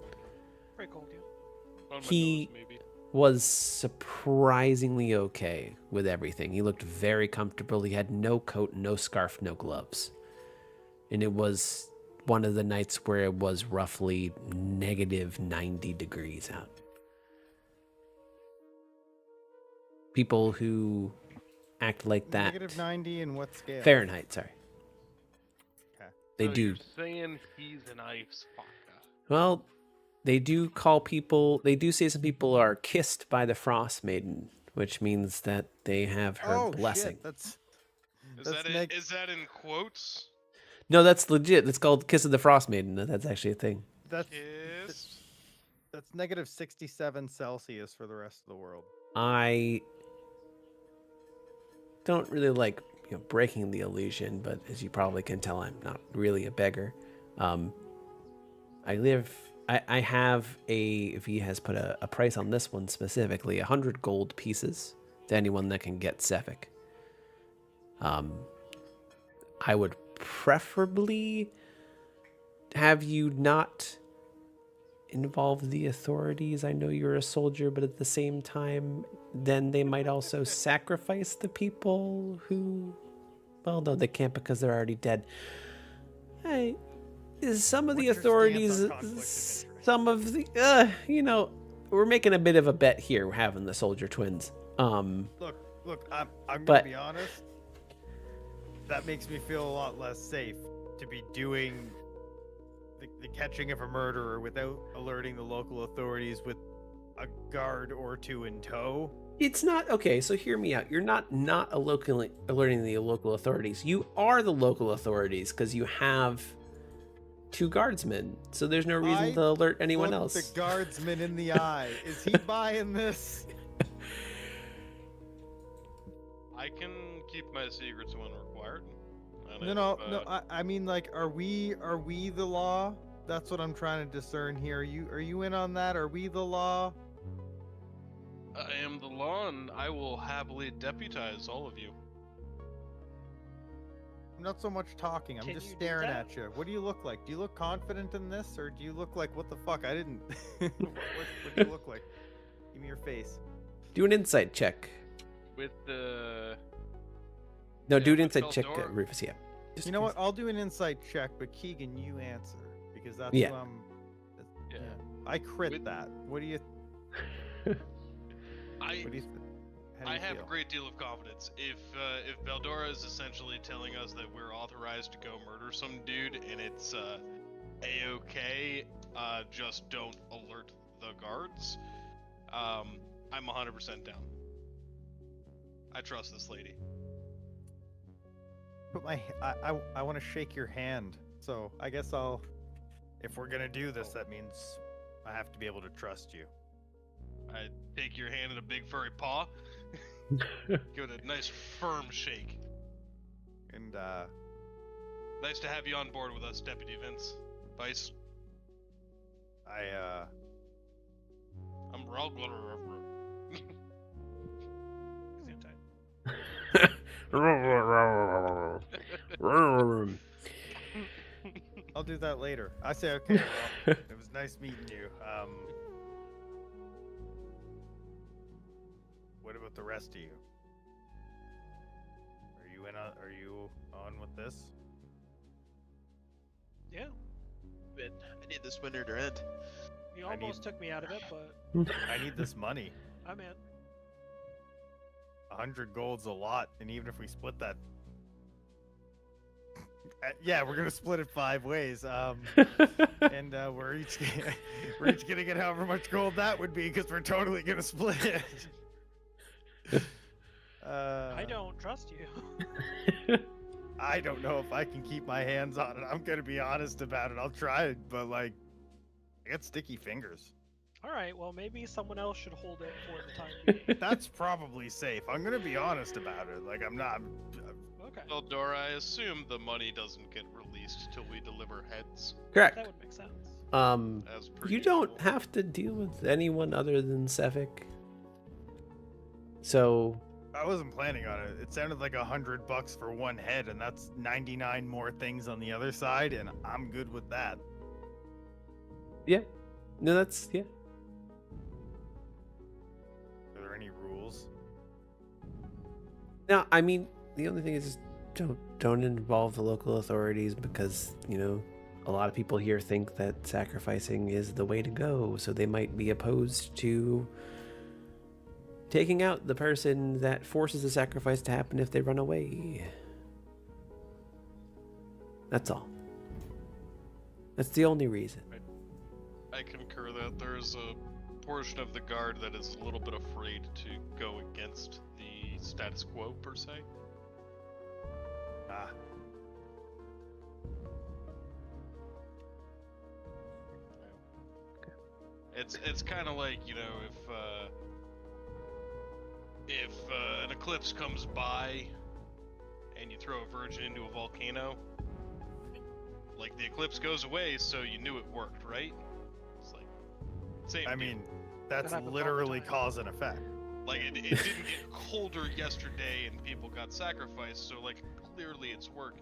Speaker 5: Pretty cold, yeah.
Speaker 2: On my
Speaker 1: He-
Speaker 2: nose, maybe.
Speaker 1: Was surprisingly okay with everything. He looked very comfortable. He had no coat, no scarf, no gloves. And it was one of the nights where it was roughly negative 90 degrees out. People who act like that...
Speaker 4: Negative 90 and what scale?
Speaker 1: Fahrenheit, sorry.
Speaker 4: Okay.
Speaker 1: They
Speaker 6: So
Speaker 1: do.
Speaker 6: You're saying he's an ice fucker.
Speaker 1: Well, they do call people... They do say some people are kissed by the Frostmaiden, which means that they have her
Speaker 4: Oh,
Speaker 1: blessing.
Speaker 4: shit. That's
Speaker 2: Is that in quotes?
Speaker 1: No, that's legit. It's called Kiss of the Frostmaiden. That's actually a thing.
Speaker 2: Kiss?
Speaker 4: that's negative 67 Celsius for the rest of the world.
Speaker 1: I don't really like breaking the illusion, but as you probably can tell, I'm not really a beggar. I have if he has put a price on this one specifically, 100 gold pieces to anyone that can get Sefik. I would preferably have you not involve the authorities. I know you're a soldier, but at the same time, then they might also sacrifice the people who Well, no, they can't because they're already dead. Hey, some of the
Speaker 4: What's your
Speaker 1: authorities,
Speaker 4: stance on conflict of interest?
Speaker 1: some of the, we're making a bit of a bet here. We're having the soldier twins.
Speaker 4: Look, I'm gonna
Speaker 1: But-
Speaker 4: be honest. That makes me feel a lot less safe to be doing the catching of a murderer without alerting the local authorities with a guard or two in tow.
Speaker 1: It's not okay. So hear me out. You're not alerting the local authorities. You are the local authorities because you have 2 guardsmen. So there's no reason
Speaker 4: I
Speaker 1: to alert anyone
Speaker 4: Look
Speaker 1: else.
Speaker 4: the guardsman in the eye. Is he buying this?
Speaker 2: I can keep my secrets when required. And
Speaker 4: No.
Speaker 2: if,
Speaker 4: I mean, like, are we the law? That's what I'm trying to discern here. Are you in on that? Are we the law?
Speaker 2: I am the law, and I will happily deputize all of you.
Speaker 4: I'm not so much talking. I'm
Speaker 5: Can
Speaker 4: just
Speaker 5: you do
Speaker 4: staring
Speaker 5: that?
Speaker 4: at you. What do you look like? Do you look confident in this, or do you look like what the fuck? I didn't. what do you look like? Give me your face.
Speaker 1: Do an insight check.
Speaker 6: With the
Speaker 1: No,
Speaker 2: Yeah,
Speaker 1: do an
Speaker 2: with
Speaker 1: insight check,
Speaker 2: Eldor.
Speaker 1: Rufus. Yeah. Just
Speaker 4: You know what? I'll do an insight check, but Keegan, you answer because that's
Speaker 1: Yeah.
Speaker 4: who I'm.
Speaker 6: yeah.
Speaker 4: I crit
Speaker 2: With-
Speaker 4: that. What do you?
Speaker 2: I
Speaker 4: What do you? How do
Speaker 2: I
Speaker 4: you
Speaker 2: have
Speaker 4: feel?
Speaker 2: a great deal of confidence. If Beldora is essentially telling us that we're authorized to go murder some dude and it's a-okay, just don't alert the guards. I'm 100% down. I trust this lady.
Speaker 4: Put my. I want to shake your hand. So I guess I'll. If we're gonna do this, that means I have to be able to trust you.
Speaker 2: I take your hand in a big furry paw, give it a nice firm shake.
Speaker 4: And
Speaker 2: Nice to have you on board with us, Deputy Vince. Vice, I'm Raul
Speaker 5: Gesundheit.
Speaker 4: I'll do that later. I say okay. Well, it was nice meeting you. What about the rest of you? Are you on with this?
Speaker 5: Yeah,
Speaker 3: I need this winter to end.
Speaker 5: you
Speaker 4: I need-
Speaker 5: almost took me out of it, but
Speaker 4: I need this money.
Speaker 5: I'm in.
Speaker 4: 100 gold's a lot, and even if we split that, yeah, we're gonna split it 5 ways. And we're each gonna get however much gold that would be, because we're totally gonna split it.
Speaker 5: I don't trust you.
Speaker 4: I don't know if I can keep my hands on it. I'm gonna be honest about it. I'll try it, but like, I got sticky fingers.
Speaker 5: All right, well maybe someone else should hold it for the time being.
Speaker 4: That's probably safe. I'm gonna be honest about it. Like, I'm not.
Speaker 5: Okay,
Speaker 2: Beldora, I assume the money doesn't get released till we deliver heads,
Speaker 1: Correct.
Speaker 5: that would make sense.
Speaker 2: as per
Speaker 1: You don't
Speaker 2: usual.
Speaker 1: have to deal with anyone other than Sevik. So,
Speaker 4: I wasn't planning on it. It sounded like $100 for one head, and that's 99 more things on the other side, and I'm good with that.
Speaker 1: yeah. No, that's, yeah.
Speaker 4: Are there any rules?
Speaker 1: No, I mean, the only thing is don't involve the local authorities because, a lot of people here think that sacrificing is the way to go, so they might be opposed to taking out the person that forces the sacrifice to happen if they run away. That's all. That's the only reason.
Speaker 2: I concur that there's a portion of the guard that is a little bit afraid to go against the status quo, per se.
Speaker 4: Ah,
Speaker 2: It's kind of like, if an eclipse comes by and you throw a virgin into a volcano, like the eclipse goes away, so you knew it worked, right? It's like same.
Speaker 4: I
Speaker 2: deal.
Speaker 4: mean, that's
Speaker 5: happens all the
Speaker 4: literally
Speaker 5: time.
Speaker 4: cause and effect.
Speaker 2: Like it didn't get colder yesterday and people got sacrificed, so like clearly it's working.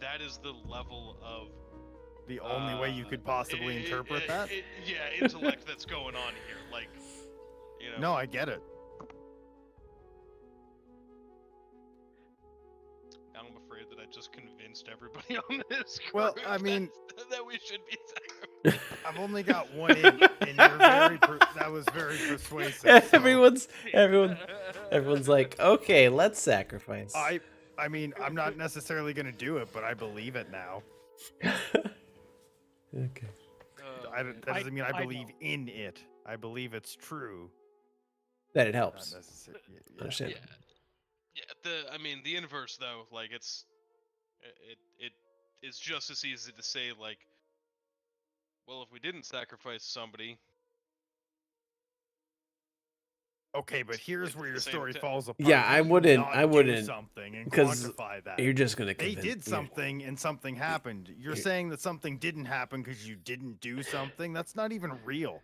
Speaker 2: That is the level of
Speaker 4: The only way you could possibly interpret that?
Speaker 2: yeah, intellect that's going on here. Like,
Speaker 4: No, I get it.
Speaker 2: down convinced everybody on this group
Speaker 4: Well, I mean-
Speaker 2: that we should be sacrificing.
Speaker 4: I've only got one in, and you're that was very persuasive. so
Speaker 1: Everyone's like, okay, let's sacrifice.
Speaker 4: I mean, I'm not necessarily going to do it, but I believe it now.
Speaker 1: Okay.
Speaker 4: That doesn't mean I
Speaker 5: I
Speaker 4: believe
Speaker 5: know.
Speaker 4: in it. I believe it's true.
Speaker 1: That it
Speaker 4: Not
Speaker 1: helps.
Speaker 4: necessarily.
Speaker 1: Understand.
Speaker 2: I mean, the inverse though, like it is just as easy to say like, well, if we didn't sacrifice somebody,
Speaker 4: Okay, but here's
Speaker 2: At
Speaker 4: where
Speaker 2: the
Speaker 4: your
Speaker 2: same
Speaker 4: story
Speaker 2: ti-
Speaker 4: falls apart.
Speaker 1: Yeah,
Speaker 4: How
Speaker 1: I
Speaker 4: do you
Speaker 1: wouldn't-
Speaker 4: not
Speaker 1: I
Speaker 4: do
Speaker 1: wouldn't,
Speaker 4: something and
Speaker 1: because
Speaker 4: quantify that.
Speaker 1: You're just gonna
Speaker 4: They
Speaker 1: convince.
Speaker 4: did something and something happened. You're saying that something didn't happen because you didn't do something. That's not even real.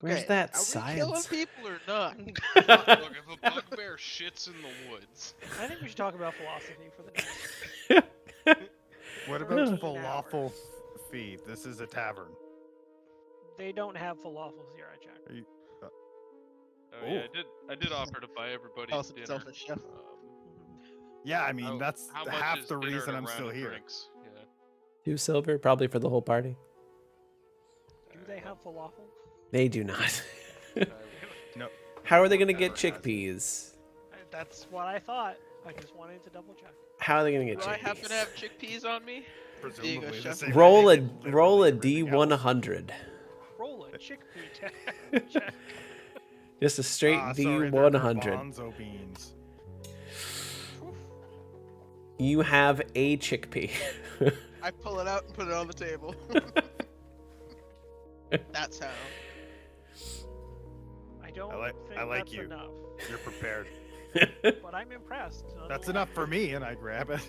Speaker 1: Where's
Speaker 3: Okay,
Speaker 1: that
Speaker 3: are we killing
Speaker 1: science?
Speaker 3: people or not?
Speaker 2: look, if a bugbear shits in the woods,
Speaker 5: I think we should talk about philosophy for the next.
Speaker 4: What about
Speaker 5: 13
Speaker 4: falafel
Speaker 5: hours.
Speaker 4: feed? This is a tavern.
Speaker 5: They don't have falafels here. I checked.
Speaker 4: Are you,
Speaker 6: Oh yeah, I did offer to buy everybody
Speaker 3: Also
Speaker 6: dinner.
Speaker 3: selfish, yeah.
Speaker 4: yeah, I mean, that's
Speaker 6: how much
Speaker 4: half
Speaker 6: is
Speaker 4: the
Speaker 6: dinner
Speaker 4: reason
Speaker 6: and a
Speaker 4: I'm
Speaker 6: round
Speaker 4: still
Speaker 6: of
Speaker 4: here.
Speaker 6: drinks? Yeah.
Speaker 1: 2 silver, probably for the whole party.
Speaker 5: Do they have falafel?
Speaker 1: They do not.
Speaker 4: No.
Speaker 1: How are they gonna get
Speaker 4: Never has.
Speaker 1: chickpeas?
Speaker 5: That's what I thought. I just wanted to double check.
Speaker 1: How are they gonna get
Speaker 3: Do I happen to
Speaker 1: chickpeas?
Speaker 3: have chickpeas on me?
Speaker 4: Presumably the
Speaker 3: chef.
Speaker 4: same way
Speaker 1: Roll
Speaker 4: they
Speaker 1: a
Speaker 4: did
Speaker 1: roll a
Speaker 4: literally everything else.
Speaker 1: D100.
Speaker 5: Roll a chickpea check.
Speaker 1: Just a straight
Speaker 4: Sorry, they're
Speaker 1: D100.
Speaker 4: garbanzo beans.
Speaker 1: You have a chickpea.
Speaker 3: I pull it out and put it on the table. That's how.
Speaker 5: I don't think
Speaker 4: I like
Speaker 5: that's
Speaker 4: you.
Speaker 5: enough,
Speaker 4: You're prepared.
Speaker 5: but I'm impressed.
Speaker 4: That's enough for me, and I grab it.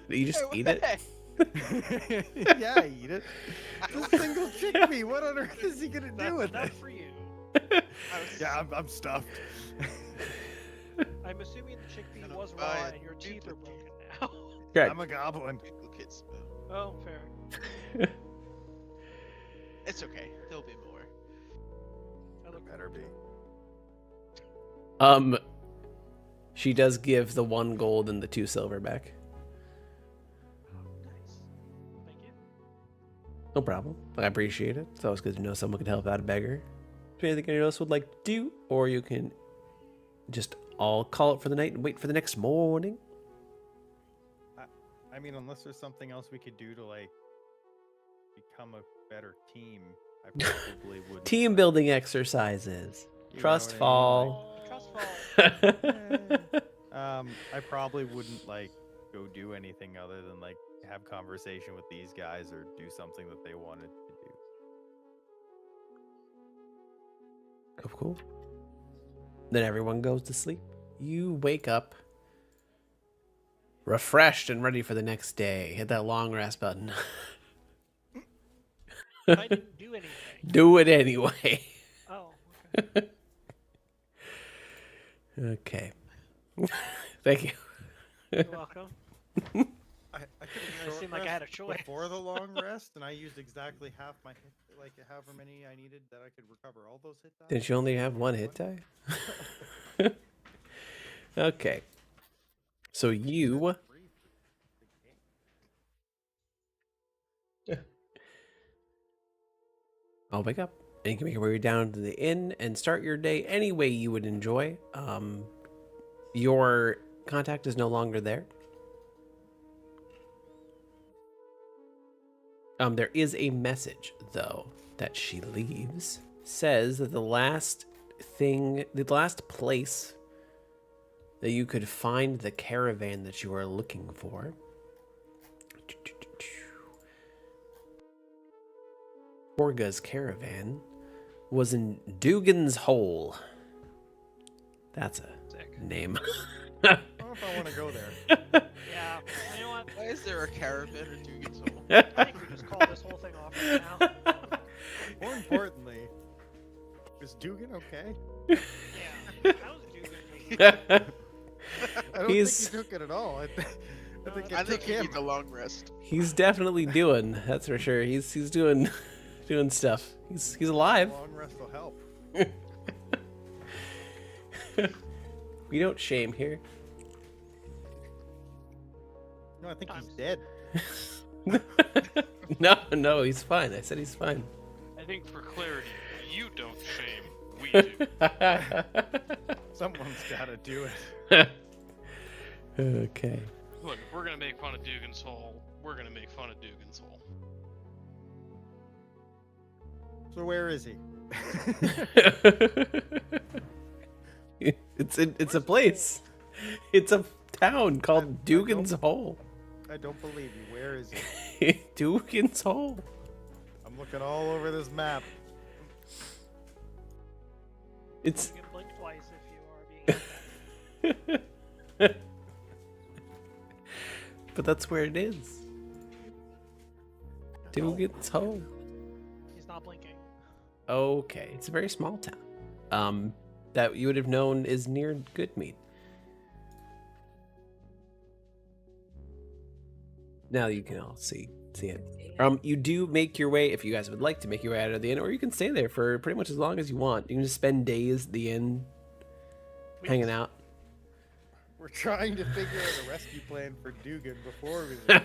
Speaker 1: You just
Speaker 3: Hey, what
Speaker 1: eat
Speaker 3: the
Speaker 1: it.
Speaker 3: heck?
Speaker 4: Yeah, I eat it. It's a single chickpea. What on earth is he gonna do
Speaker 5: That's
Speaker 4: with
Speaker 5: enough
Speaker 4: it?
Speaker 5: for you.
Speaker 4: Yeah, I'm stuffed.
Speaker 5: I'm assuming the chickpea
Speaker 3: Gonna
Speaker 5: was
Speaker 3: buy
Speaker 5: raw
Speaker 3: a
Speaker 5: and your teeth are broken
Speaker 3: duplicate.
Speaker 5: now.
Speaker 1: Correct.
Speaker 4: I'm a goblin.
Speaker 3: Duplicates.
Speaker 5: Oh, fair.
Speaker 3: It's okay. There'll be more.
Speaker 5: I look
Speaker 4: Better be.
Speaker 1: She does give the 1 gold and the 2 silver back.
Speaker 5: nice. Thank you.
Speaker 1: No problem. I appreciate it. It's always good to know someone can help out a beggar. Is there anything anyone else would like to do? Or you can just all call it for the night and wait for the next morning.
Speaker 4: I mean, unless there's something else we could do to like become a better team, I probably would.
Speaker 1: Team building exercises. Trust fall.
Speaker 5: Trust fall.
Speaker 4: I probably wouldn't like go do anything other than like have conversation with these guys or do something that they wanted to do.
Speaker 1: Cool. Then everyone goes to sleep. You wake up refreshed and ready for the next day. Hit that long rest button.
Speaker 5: I didn't do anything.
Speaker 1: Do it anyway.
Speaker 5: Oh, okay.
Speaker 1: Okay. Thank you.
Speaker 5: You're welcome.
Speaker 4: I could
Speaker 5: It
Speaker 4: have
Speaker 5: seemed like I had a choice.
Speaker 4: before the long rest, and I used exactly half my hit, like however many I needed that I could recover all those hit dice.
Speaker 1: Didn't you only have 1 hit die? Okay. So you I'll wake up and you can make your way down to the inn and start your day any way you would enjoy. Your contact is no longer there. There is a message though that she leaves. Says that the last place that you could find the caravan that you are looking for Orga's caravan was in Dugan's Hole. That's a
Speaker 5: Sick.
Speaker 1: name.
Speaker 4: I don't know if I want to go there.
Speaker 5: Yeah. You know what?
Speaker 3: Why is there a caravan or two gets old?
Speaker 5: I think we just call this whole thing off right now.
Speaker 4: More importantly, is Dugan okay?
Speaker 5: Yeah. How's Dugan?
Speaker 4: I don't
Speaker 1: He's-
Speaker 4: think he took it at all. I think
Speaker 3: I
Speaker 4: it
Speaker 3: think
Speaker 4: took
Speaker 3: he
Speaker 4: him.
Speaker 3: needs a long rest.
Speaker 1: He's definitely doing. That's for sure. He's doing stuff. He's alive.
Speaker 4: Long rest will help.
Speaker 1: We don't shame here.
Speaker 4: No, I think he's
Speaker 5: Times.
Speaker 4: dead.
Speaker 1: No, he's fine. I said he's fine.
Speaker 6: I think for clarity, you don't shame, we do.
Speaker 4: Someone's got to do it.
Speaker 1: Okay.
Speaker 6: Look, if we're gonna make fun of Dugan's Hole, we're gonna make fun of Dugan's Hole.
Speaker 4: So where is he?
Speaker 1: It's a place. It's a town called Dugan's Hole.
Speaker 4: I don't believe you. Where is he?
Speaker 1: Dugan's Hole.
Speaker 4: I'm looking all over this map.
Speaker 1: It's
Speaker 5: You can blink twice if you are being attacked.
Speaker 1: but that's where it is. Dugan's Hole.
Speaker 5: He's not blinking.
Speaker 1: Okay, it's a very small town. That you would have known is near Goodmead. Now you can all see it. You do make your way, if you guys would like to make your way out of the inn, or you can stay there for pretty much as long as you want. You can just spend days at the inn, hanging out.
Speaker 4: We're trying to figure out a rescue plan for Dugan before we leave.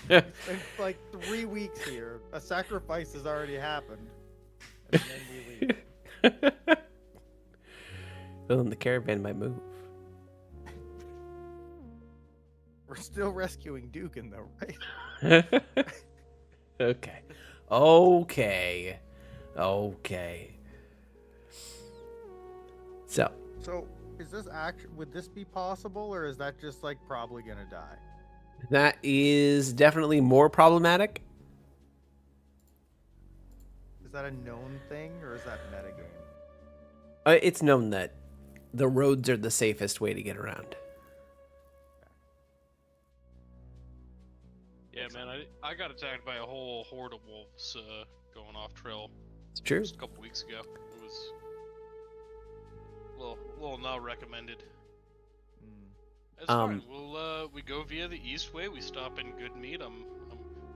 Speaker 4: It's like 3 weeks here. A sacrifice has already happened. And then we leave.
Speaker 1: Well, then the caravan might move.
Speaker 4: We're still rescuing Dugan though, right?
Speaker 1: Okay. So,
Speaker 4: is this would this be possible, or is that just like probably gonna die?
Speaker 1: that is definitely more problematic.
Speaker 4: Is that a known thing, or is that metagame?
Speaker 1: It's known that the roads are the safest way to get around.
Speaker 6: Yeah, man, I got attacked by a whole horde of wolves going off trail
Speaker 1: It's true.
Speaker 6: just a couple weeks ago. It was a little not recommended. It's fine. We go via the east way. We stop in Goodmead. I'm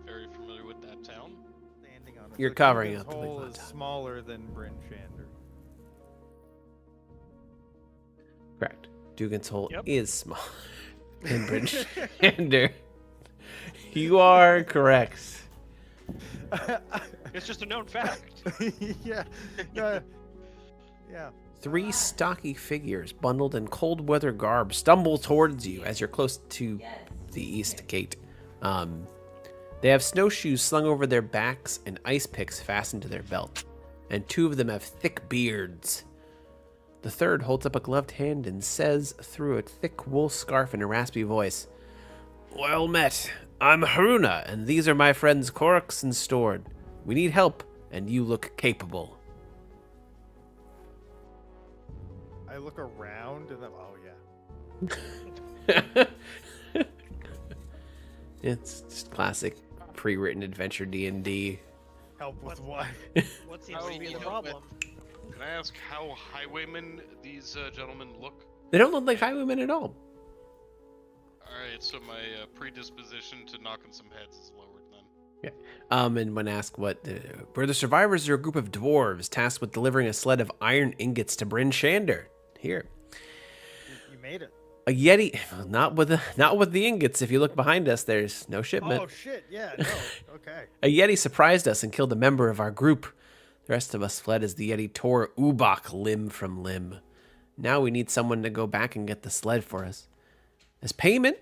Speaker 6: very familiar with that town.
Speaker 4: Standing on it.
Speaker 1: You're
Speaker 4: So
Speaker 1: covering
Speaker 4: Dugan's
Speaker 1: up the big
Speaker 4: hole is
Speaker 1: mountain.
Speaker 4: smaller than Bryn Shander.
Speaker 1: Correct. Dugan's Hole
Speaker 5: Yep.
Speaker 1: is small. And Bridge. You are correct.
Speaker 5: It's just a known fact.
Speaker 4: Yeah. Yeah.
Speaker 1: 3 stocky figures bundled in cold weather garb stumble towards you as you're close to the east gate. They have snowshoes slung over their backs and ice picks fastened to their belt, and 2 of them have thick beards. The third holds up a gloved hand and says through a thick wool scarf in a raspy voice, "Well met. I'm Haruna, and these are my friends Korix and Stord. We need help, and you look capable."
Speaker 4: I look around and I'm, oh yeah.
Speaker 1: It's just classic pre-written adventure D&D.
Speaker 4: Help with what?
Speaker 5: What seems
Speaker 6: How
Speaker 5: to be
Speaker 3: you
Speaker 5: the
Speaker 3: know,
Speaker 5: problem?
Speaker 6: Can I ask how highwaymen these gentlemen look?
Speaker 1: They don't look like highwaymen at all.
Speaker 6: Alright, so my predisposition to knocking some heads is lowered then.
Speaker 1: And when asked were the survivors are a group of dwarves tasked with delivering a sled of iron ingots to Bryn Shander. Here.
Speaker 4: You made it.
Speaker 1: A Yeti, not with the ingots. If you look behind us, there's no shipment.
Speaker 4: Oh shit, yeah, no. Okay.
Speaker 1: A Yeti surprised us and killed a member of our group. The rest of us fled as the Yeti tore Ubak limb from limb. Now we need someone to go back and get the sled for us. As payment,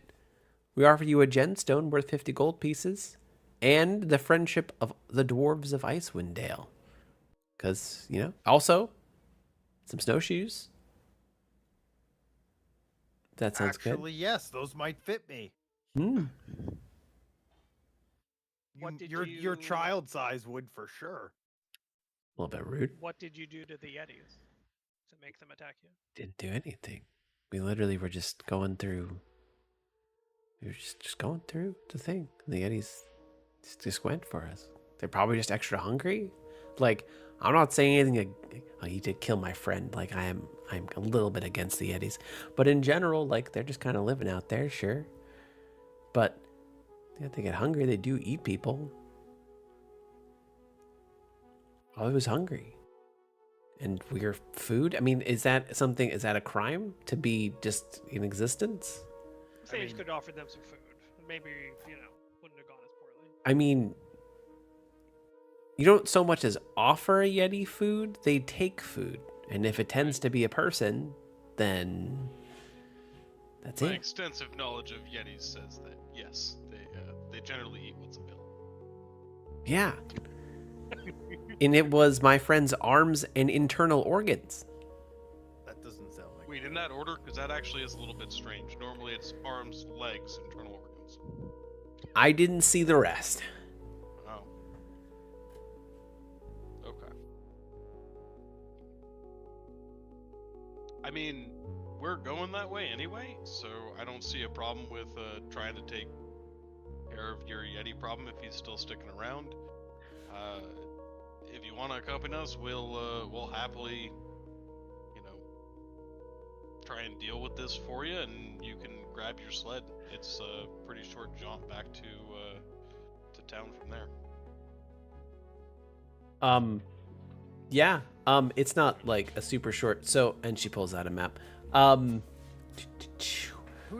Speaker 1: we offer you a gemstone worth 50 gold pieces and the friendship of the dwarves of Icewind Dale. Because, also, some snowshoes. That sounds
Speaker 4: Actually, yes, those might fit me.
Speaker 1: good.
Speaker 5: What did
Speaker 4: Your
Speaker 5: you-
Speaker 4: child size would for sure.
Speaker 1: A little bit rude.
Speaker 5: What did you do to the Yetis to make them attack you?
Speaker 1: Didn't do anything. We literally were just going through. We were just going through the thing. The Yetis just went for us. They're probably just extra hungry. Like, I'm not saying anything. Oh, you did kill my friend. Like, I'm a little bit against the Yetis, but in general, like, they're just kind of living out there, sure. But yeah, they get hungry. They do eat people. Oh, he was hungry. And we're food? I mean, is that a crime to be just in existence?
Speaker 5: Sage
Speaker 4: mean-
Speaker 5: could offer them some food. Maybe, wouldn't have gone as poorly.
Speaker 1: I mean, you don't so much as offer a Yeti food, they take food. And if it tends to be a person, then that's
Speaker 2: My
Speaker 1: it.
Speaker 2: extensive knowledge of Yetis says that yes, they generally eat what's available.
Speaker 1: Yeah. And it was my friend's arms and internal organs.
Speaker 4: That doesn't sound like.
Speaker 2: Wait, in that order? Because that actually is a little bit strange. Normally it's arms, legs, internal organs.
Speaker 1: I didn't see the rest.
Speaker 2: Oh. Okay. I mean, we're going that way anyway, so I don't see a problem with trying to take care of your Yeti problem if he's still sticking around. If you want to accompany us, we'll happily, try and deal with this for you, and you can grab your sled. It's a pretty short jaunt back to town from there.
Speaker 1: Yeah. It's not like a super short. So, and she pulls out a map.
Speaker 4: Who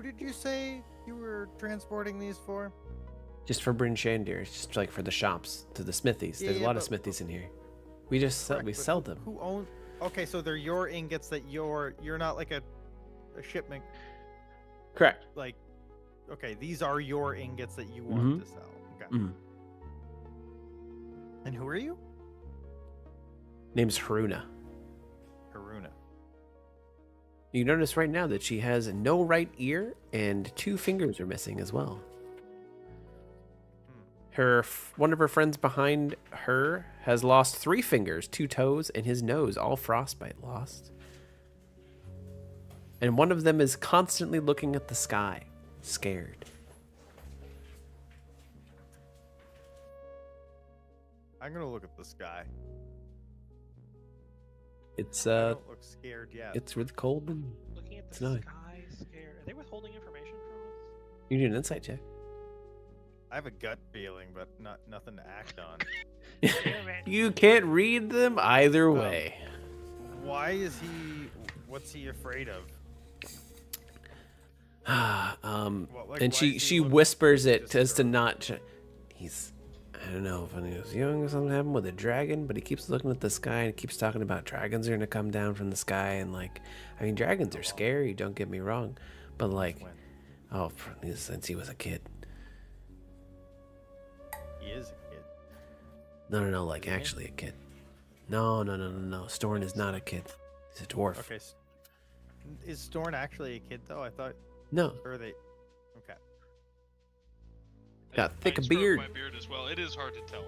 Speaker 4: did you say you were transporting these for?
Speaker 1: Just for Bryn Shandir. It's just like for the shops, to the smithies. There's a lot of smithies in here. We just
Speaker 4: Correct,
Speaker 1: we
Speaker 4: but
Speaker 1: sell them.
Speaker 4: Who owns? Okay, so they're your ingots that you're not like a shipment.
Speaker 1: Correct.
Speaker 4: Like, okay, these are your ingots that you want to sell. Okay.
Speaker 1: Mhm.
Speaker 4: And who are you?
Speaker 1: Name's Haruna.
Speaker 4: Haruna.
Speaker 1: You notice right now that she has no right ear and 2 fingers are missing as well. One of her friends behind her has lost 3 fingers, 2 toes, and his nose, all frostbite lost. And one of them is constantly looking at the sky, scared.
Speaker 4: I'm gonna look at the sky.
Speaker 1: It's
Speaker 4: I don't look scared yet.
Speaker 1: it's really cold and
Speaker 5: Looking at
Speaker 1: It's
Speaker 5: the
Speaker 1: nice.
Speaker 5: sky, scared. Are they withholding information from us?
Speaker 1: you need an insight check.
Speaker 4: I have a gut feeling, but nothing to act on.
Speaker 5: Damn it.
Speaker 1: You can't read them either way.
Speaker 4: Why is he? What's he afraid of? What, like,
Speaker 1: And
Speaker 4: why
Speaker 1: she
Speaker 4: is he looking
Speaker 1: whispers it
Speaker 4: just
Speaker 1: as to
Speaker 4: for-
Speaker 1: not. He's, I don't know if when he was young or something happened with a dragon, but he keeps looking at the sky and keeps talking about dragons are gonna come down from the sky and like, I mean, dragons are scary. Don't get me wrong, but like,
Speaker 4: When?
Speaker 1: since he was a kid.
Speaker 4: He is a kid.
Speaker 1: No, like actually a kid. No. Storn is not a kid. He's a dwarf.
Speaker 4: Okay. Is Storn actually a kid though? I thought.
Speaker 1: No,
Speaker 4: Or are they? Okay.
Speaker 1: got thick
Speaker 2: I
Speaker 1: a
Speaker 2: stroked
Speaker 1: beard.
Speaker 2: my beard as well. It is hard to tell.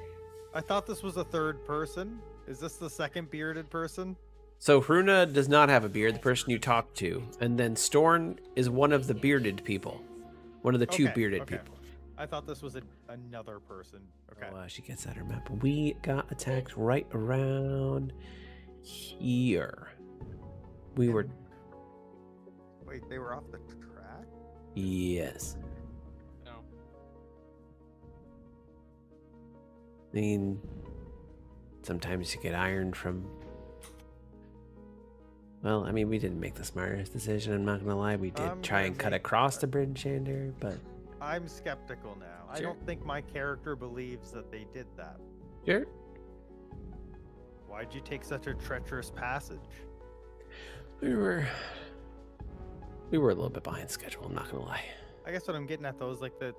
Speaker 4: I thought this was a third person. Is this the second bearded person?
Speaker 1: So Hruna does not have a beard, the person you talked to, and then Storn is one of the bearded people, one of the 2
Speaker 4: Okay,
Speaker 1: bearded
Speaker 4: okay.
Speaker 1: people.
Speaker 4: I thought this was another person. Okay.
Speaker 1: Oh, she gets out her map. We got attacked right around here. We were,
Speaker 4: Wait, they were off the track?
Speaker 1: yes.
Speaker 2: No.
Speaker 1: I mean, sometimes you get ironed from. Well, I mean, we didn't make the smartest decision. I'm not gonna lie. We did
Speaker 4: I'm
Speaker 1: try
Speaker 4: gonna
Speaker 1: and cut
Speaker 4: make-
Speaker 1: across the Bryn Shandir, but
Speaker 4: I'm skeptical now. I
Speaker 1: Sure.
Speaker 4: don't think my character believes that they did that.
Speaker 1: sure.
Speaker 4: Why'd you take such a treacherous passage?
Speaker 1: We were a little bit behind schedule. I'm not gonna lie.
Speaker 4: I guess what I'm getting at though is like that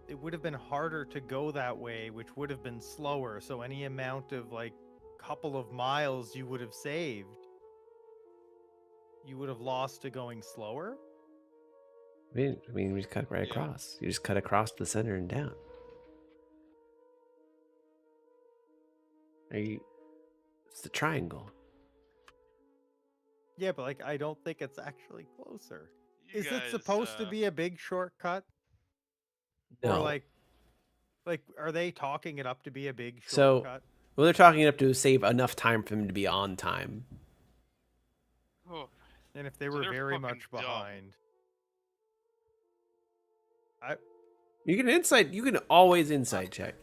Speaker 4: it would have been harder to go that way, which would have been slower. So any amount of like couple of miles you would have saved, you would have lost to going slower.
Speaker 1: I mean, we just cut right
Speaker 2: Yeah.
Speaker 1: across. You just cut across the center and down. It's the triangle.
Speaker 4: Yeah, but like I don't think it's actually closer.
Speaker 2: You
Speaker 4: Is it
Speaker 2: guys,
Speaker 4: supposed to be a big shortcut?
Speaker 1: No.
Speaker 4: Or like are they talking it up to be a big
Speaker 1: So-
Speaker 4: shortcut?
Speaker 1: Well, they're talking up to save enough time for him to be on time.
Speaker 2: Oh,
Speaker 4: And if they
Speaker 2: so
Speaker 4: were
Speaker 2: they're
Speaker 4: very
Speaker 2: fucking
Speaker 4: much
Speaker 2: dumb.
Speaker 4: behind.
Speaker 1: You can insight. You can always insight check.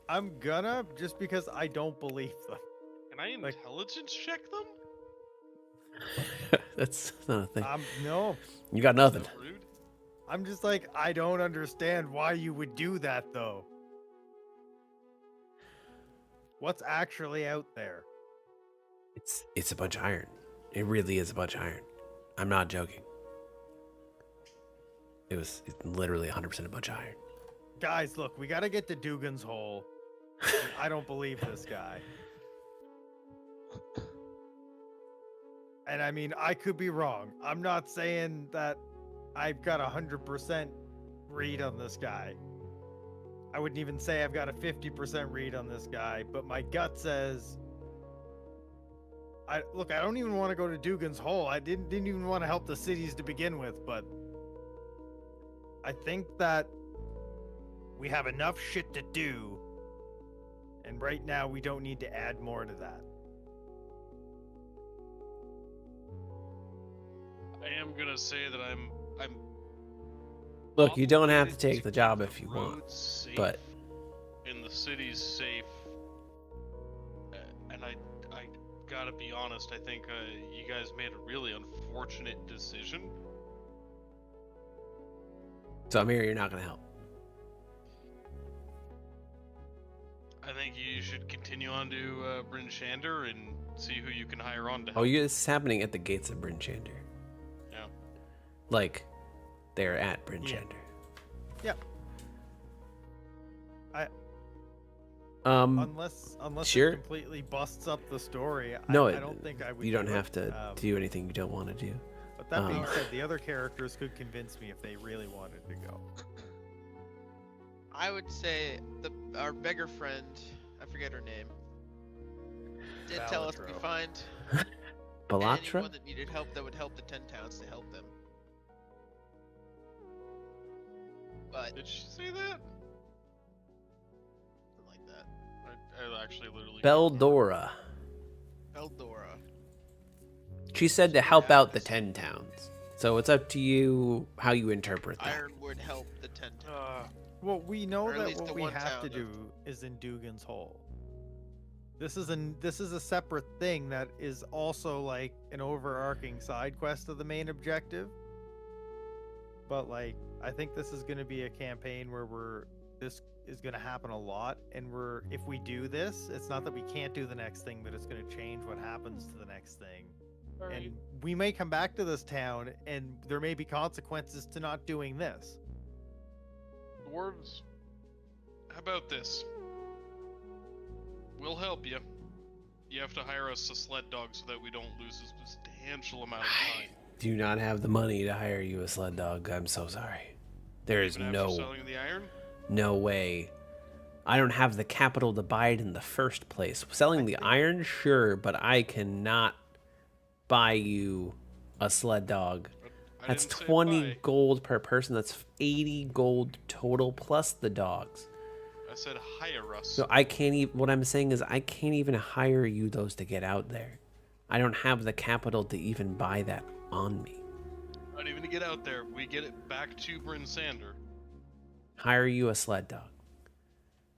Speaker 4: I'm gonna just because I don't believe them.
Speaker 2: Can I intelligence check them?
Speaker 1: That's not a thing.
Speaker 4: No.
Speaker 1: You got nothing.
Speaker 2: Is that rude?
Speaker 4: I'm just like, I don't understand why you would do that, though. What's actually out there?
Speaker 1: It's a bunch of iron. It really is a bunch of iron. I'm not joking. It's literally 100% a bunch of iron.
Speaker 4: Guys, look, we gotta get to Dugan's Hole. I don't believe this guy. And I mean, I could be wrong. I'm not saying that I've got 100% read on this guy. I wouldn't even say I've got a 50% read on this guy, but my gut says, I don't even want to go to Dugan's Hole. I didn't even want to help the cities to begin with, but I think that we have enough shit to do, and right now we don't need to add more to that.
Speaker 2: I am gonna say that I'm
Speaker 1: Look, you don't have to
Speaker 2: obligated
Speaker 1: take the job
Speaker 2: keep
Speaker 1: if you
Speaker 2: the
Speaker 1: want,
Speaker 2: roads safe
Speaker 1: but
Speaker 2: and the city's safe. And I gotta be honest. I think you guys made a really unfortunate decision.
Speaker 1: so I'm here. You're not gonna help.
Speaker 2: I think you should continue on to Bryn Shander and see who you can hire on to help.
Speaker 1: Oh, this is happening at the gates of Bryn Shander.
Speaker 2: Yeah.
Speaker 1: Like, they're at Bryn
Speaker 4: Yeah.
Speaker 1: Shander.
Speaker 4: Yeah.
Speaker 1: Um,
Speaker 4: Unless
Speaker 1: sure.
Speaker 4: it completely busts up the story,
Speaker 1: no,
Speaker 4: I don't think I would.
Speaker 1: you don't
Speaker 4: do
Speaker 1: have
Speaker 4: it.
Speaker 1: to do anything you don't want to do.
Speaker 4: But that being
Speaker 1: um,
Speaker 4: said, the other characters could convince me if they really wanted to go.
Speaker 3: I would say our beggar friend, I forget her name, did tell us we
Speaker 4: Balatro.
Speaker 3: find
Speaker 1: Balatra?
Speaker 3: anyone that needed help that would help the 10 towns to help them. But
Speaker 2: Did she say that?
Speaker 3: something like that.
Speaker 2: I actually literally.
Speaker 1: Beldora.
Speaker 3: Eldora.
Speaker 1: She said to help out the 10 towns. So it's up to you how you interpret that.
Speaker 3: Iron would help the 10 towns.
Speaker 4: Well, we know
Speaker 3: Or at
Speaker 4: that
Speaker 3: least
Speaker 4: what
Speaker 3: the
Speaker 4: we
Speaker 3: one
Speaker 4: have to
Speaker 3: town
Speaker 4: do is in Dugan's Hole. This is a separate thing that is also like an overarching side quest of the main objective. But like, I think this is going to be a campaign where this is going to happen a lot, and if we do this, it's not that we can't do the next thing, but it's going to change what happens to the next thing. And we may come back to this town, and there may be consequences to not doing this.
Speaker 2: Dwarves, how about this? We'll help you. You have to hire us a sled dog so that we don't lose a substantial amount of time.
Speaker 1: Do not have the money to hire you a sled dog. I'm so sorry. There is
Speaker 2: Even after selling the iron?
Speaker 1: no way. I don't have the capital to buy it in the first place. Selling the iron, sure, but I cannot buy you a sled dog.
Speaker 2: I
Speaker 1: That's
Speaker 2: didn't say
Speaker 1: 20
Speaker 2: buy.
Speaker 1: gold per person. That's 80 gold total plus the dogs.
Speaker 2: I said hire us.
Speaker 1: So I can't even, what I'm saying is I can't even hire you those to get out there. I don't have the capital to even buy that on me.
Speaker 2: Not even to get out there. We get it back to Bryn Sander.
Speaker 1: Hire you a sled dog.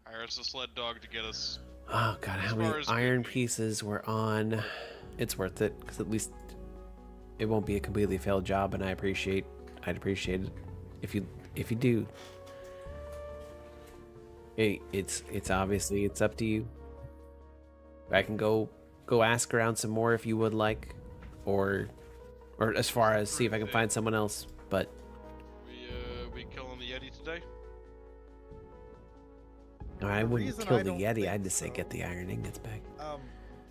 Speaker 2: Hire us a sled dog to get us.
Speaker 1: Oh god,
Speaker 2: As
Speaker 1: how
Speaker 2: far
Speaker 1: many
Speaker 2: as
Speaker 1: iron
Speaker 2: good meat.
Speaker 1: pieces were on? It's worth it because at least it won't be a completely failed job, and I'd appreciate it if you do. It's obviously it's up to you. I can go ask around some more if you would like, or as far as see if I can find someone else. But
Speaker 2: We killing the Yeti today?
Speaker 1: I wouldn't
Speaker 4: reason
Speaker 1: kill
Speaker 4: I
Speaker 1: the
Speaker 4: don't
Speaker 1: Yeti.
Speaker 4: think
Speaker 1: I'd just say
Speaker 4: so-
Speaker 1: get the iron ingots back.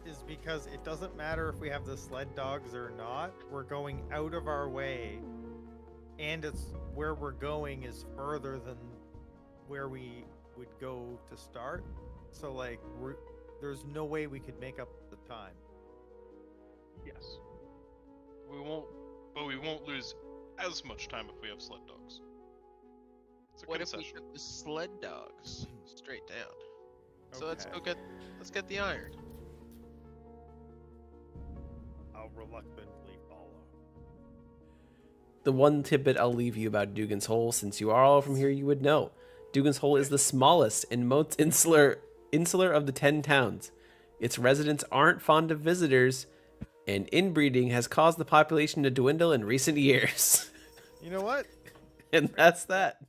Speaker 4: Is because it doesn't matter if we have the sled dogs or not. We're going out of our way, and it's where we're going is further than where we would go to start. So like, there's no way we could make up the time.
Speaker 2: Yes. We won't lose as much time if we have sled dogs. It's a
Speaker 3: What if we
Speaker 2: concession.
Speaker 3: took the sled dogs straight down? So let's
Speaker 4: Okay.
Speaker 3: let's get the iron.
Speaker 4: I'll reluctantly follow.
Speaker 1: The one tidbit I'll leave you about Dugan's Hole, since you are all from here, you would know. Dugan's Hole is the smallest and most insular of the 10 towns. Its residents aren't fond of visitors, and inbreeding has caused the population to dwindle in recent years.
Speaker 4: You know what?
Speaker 1: And that's that.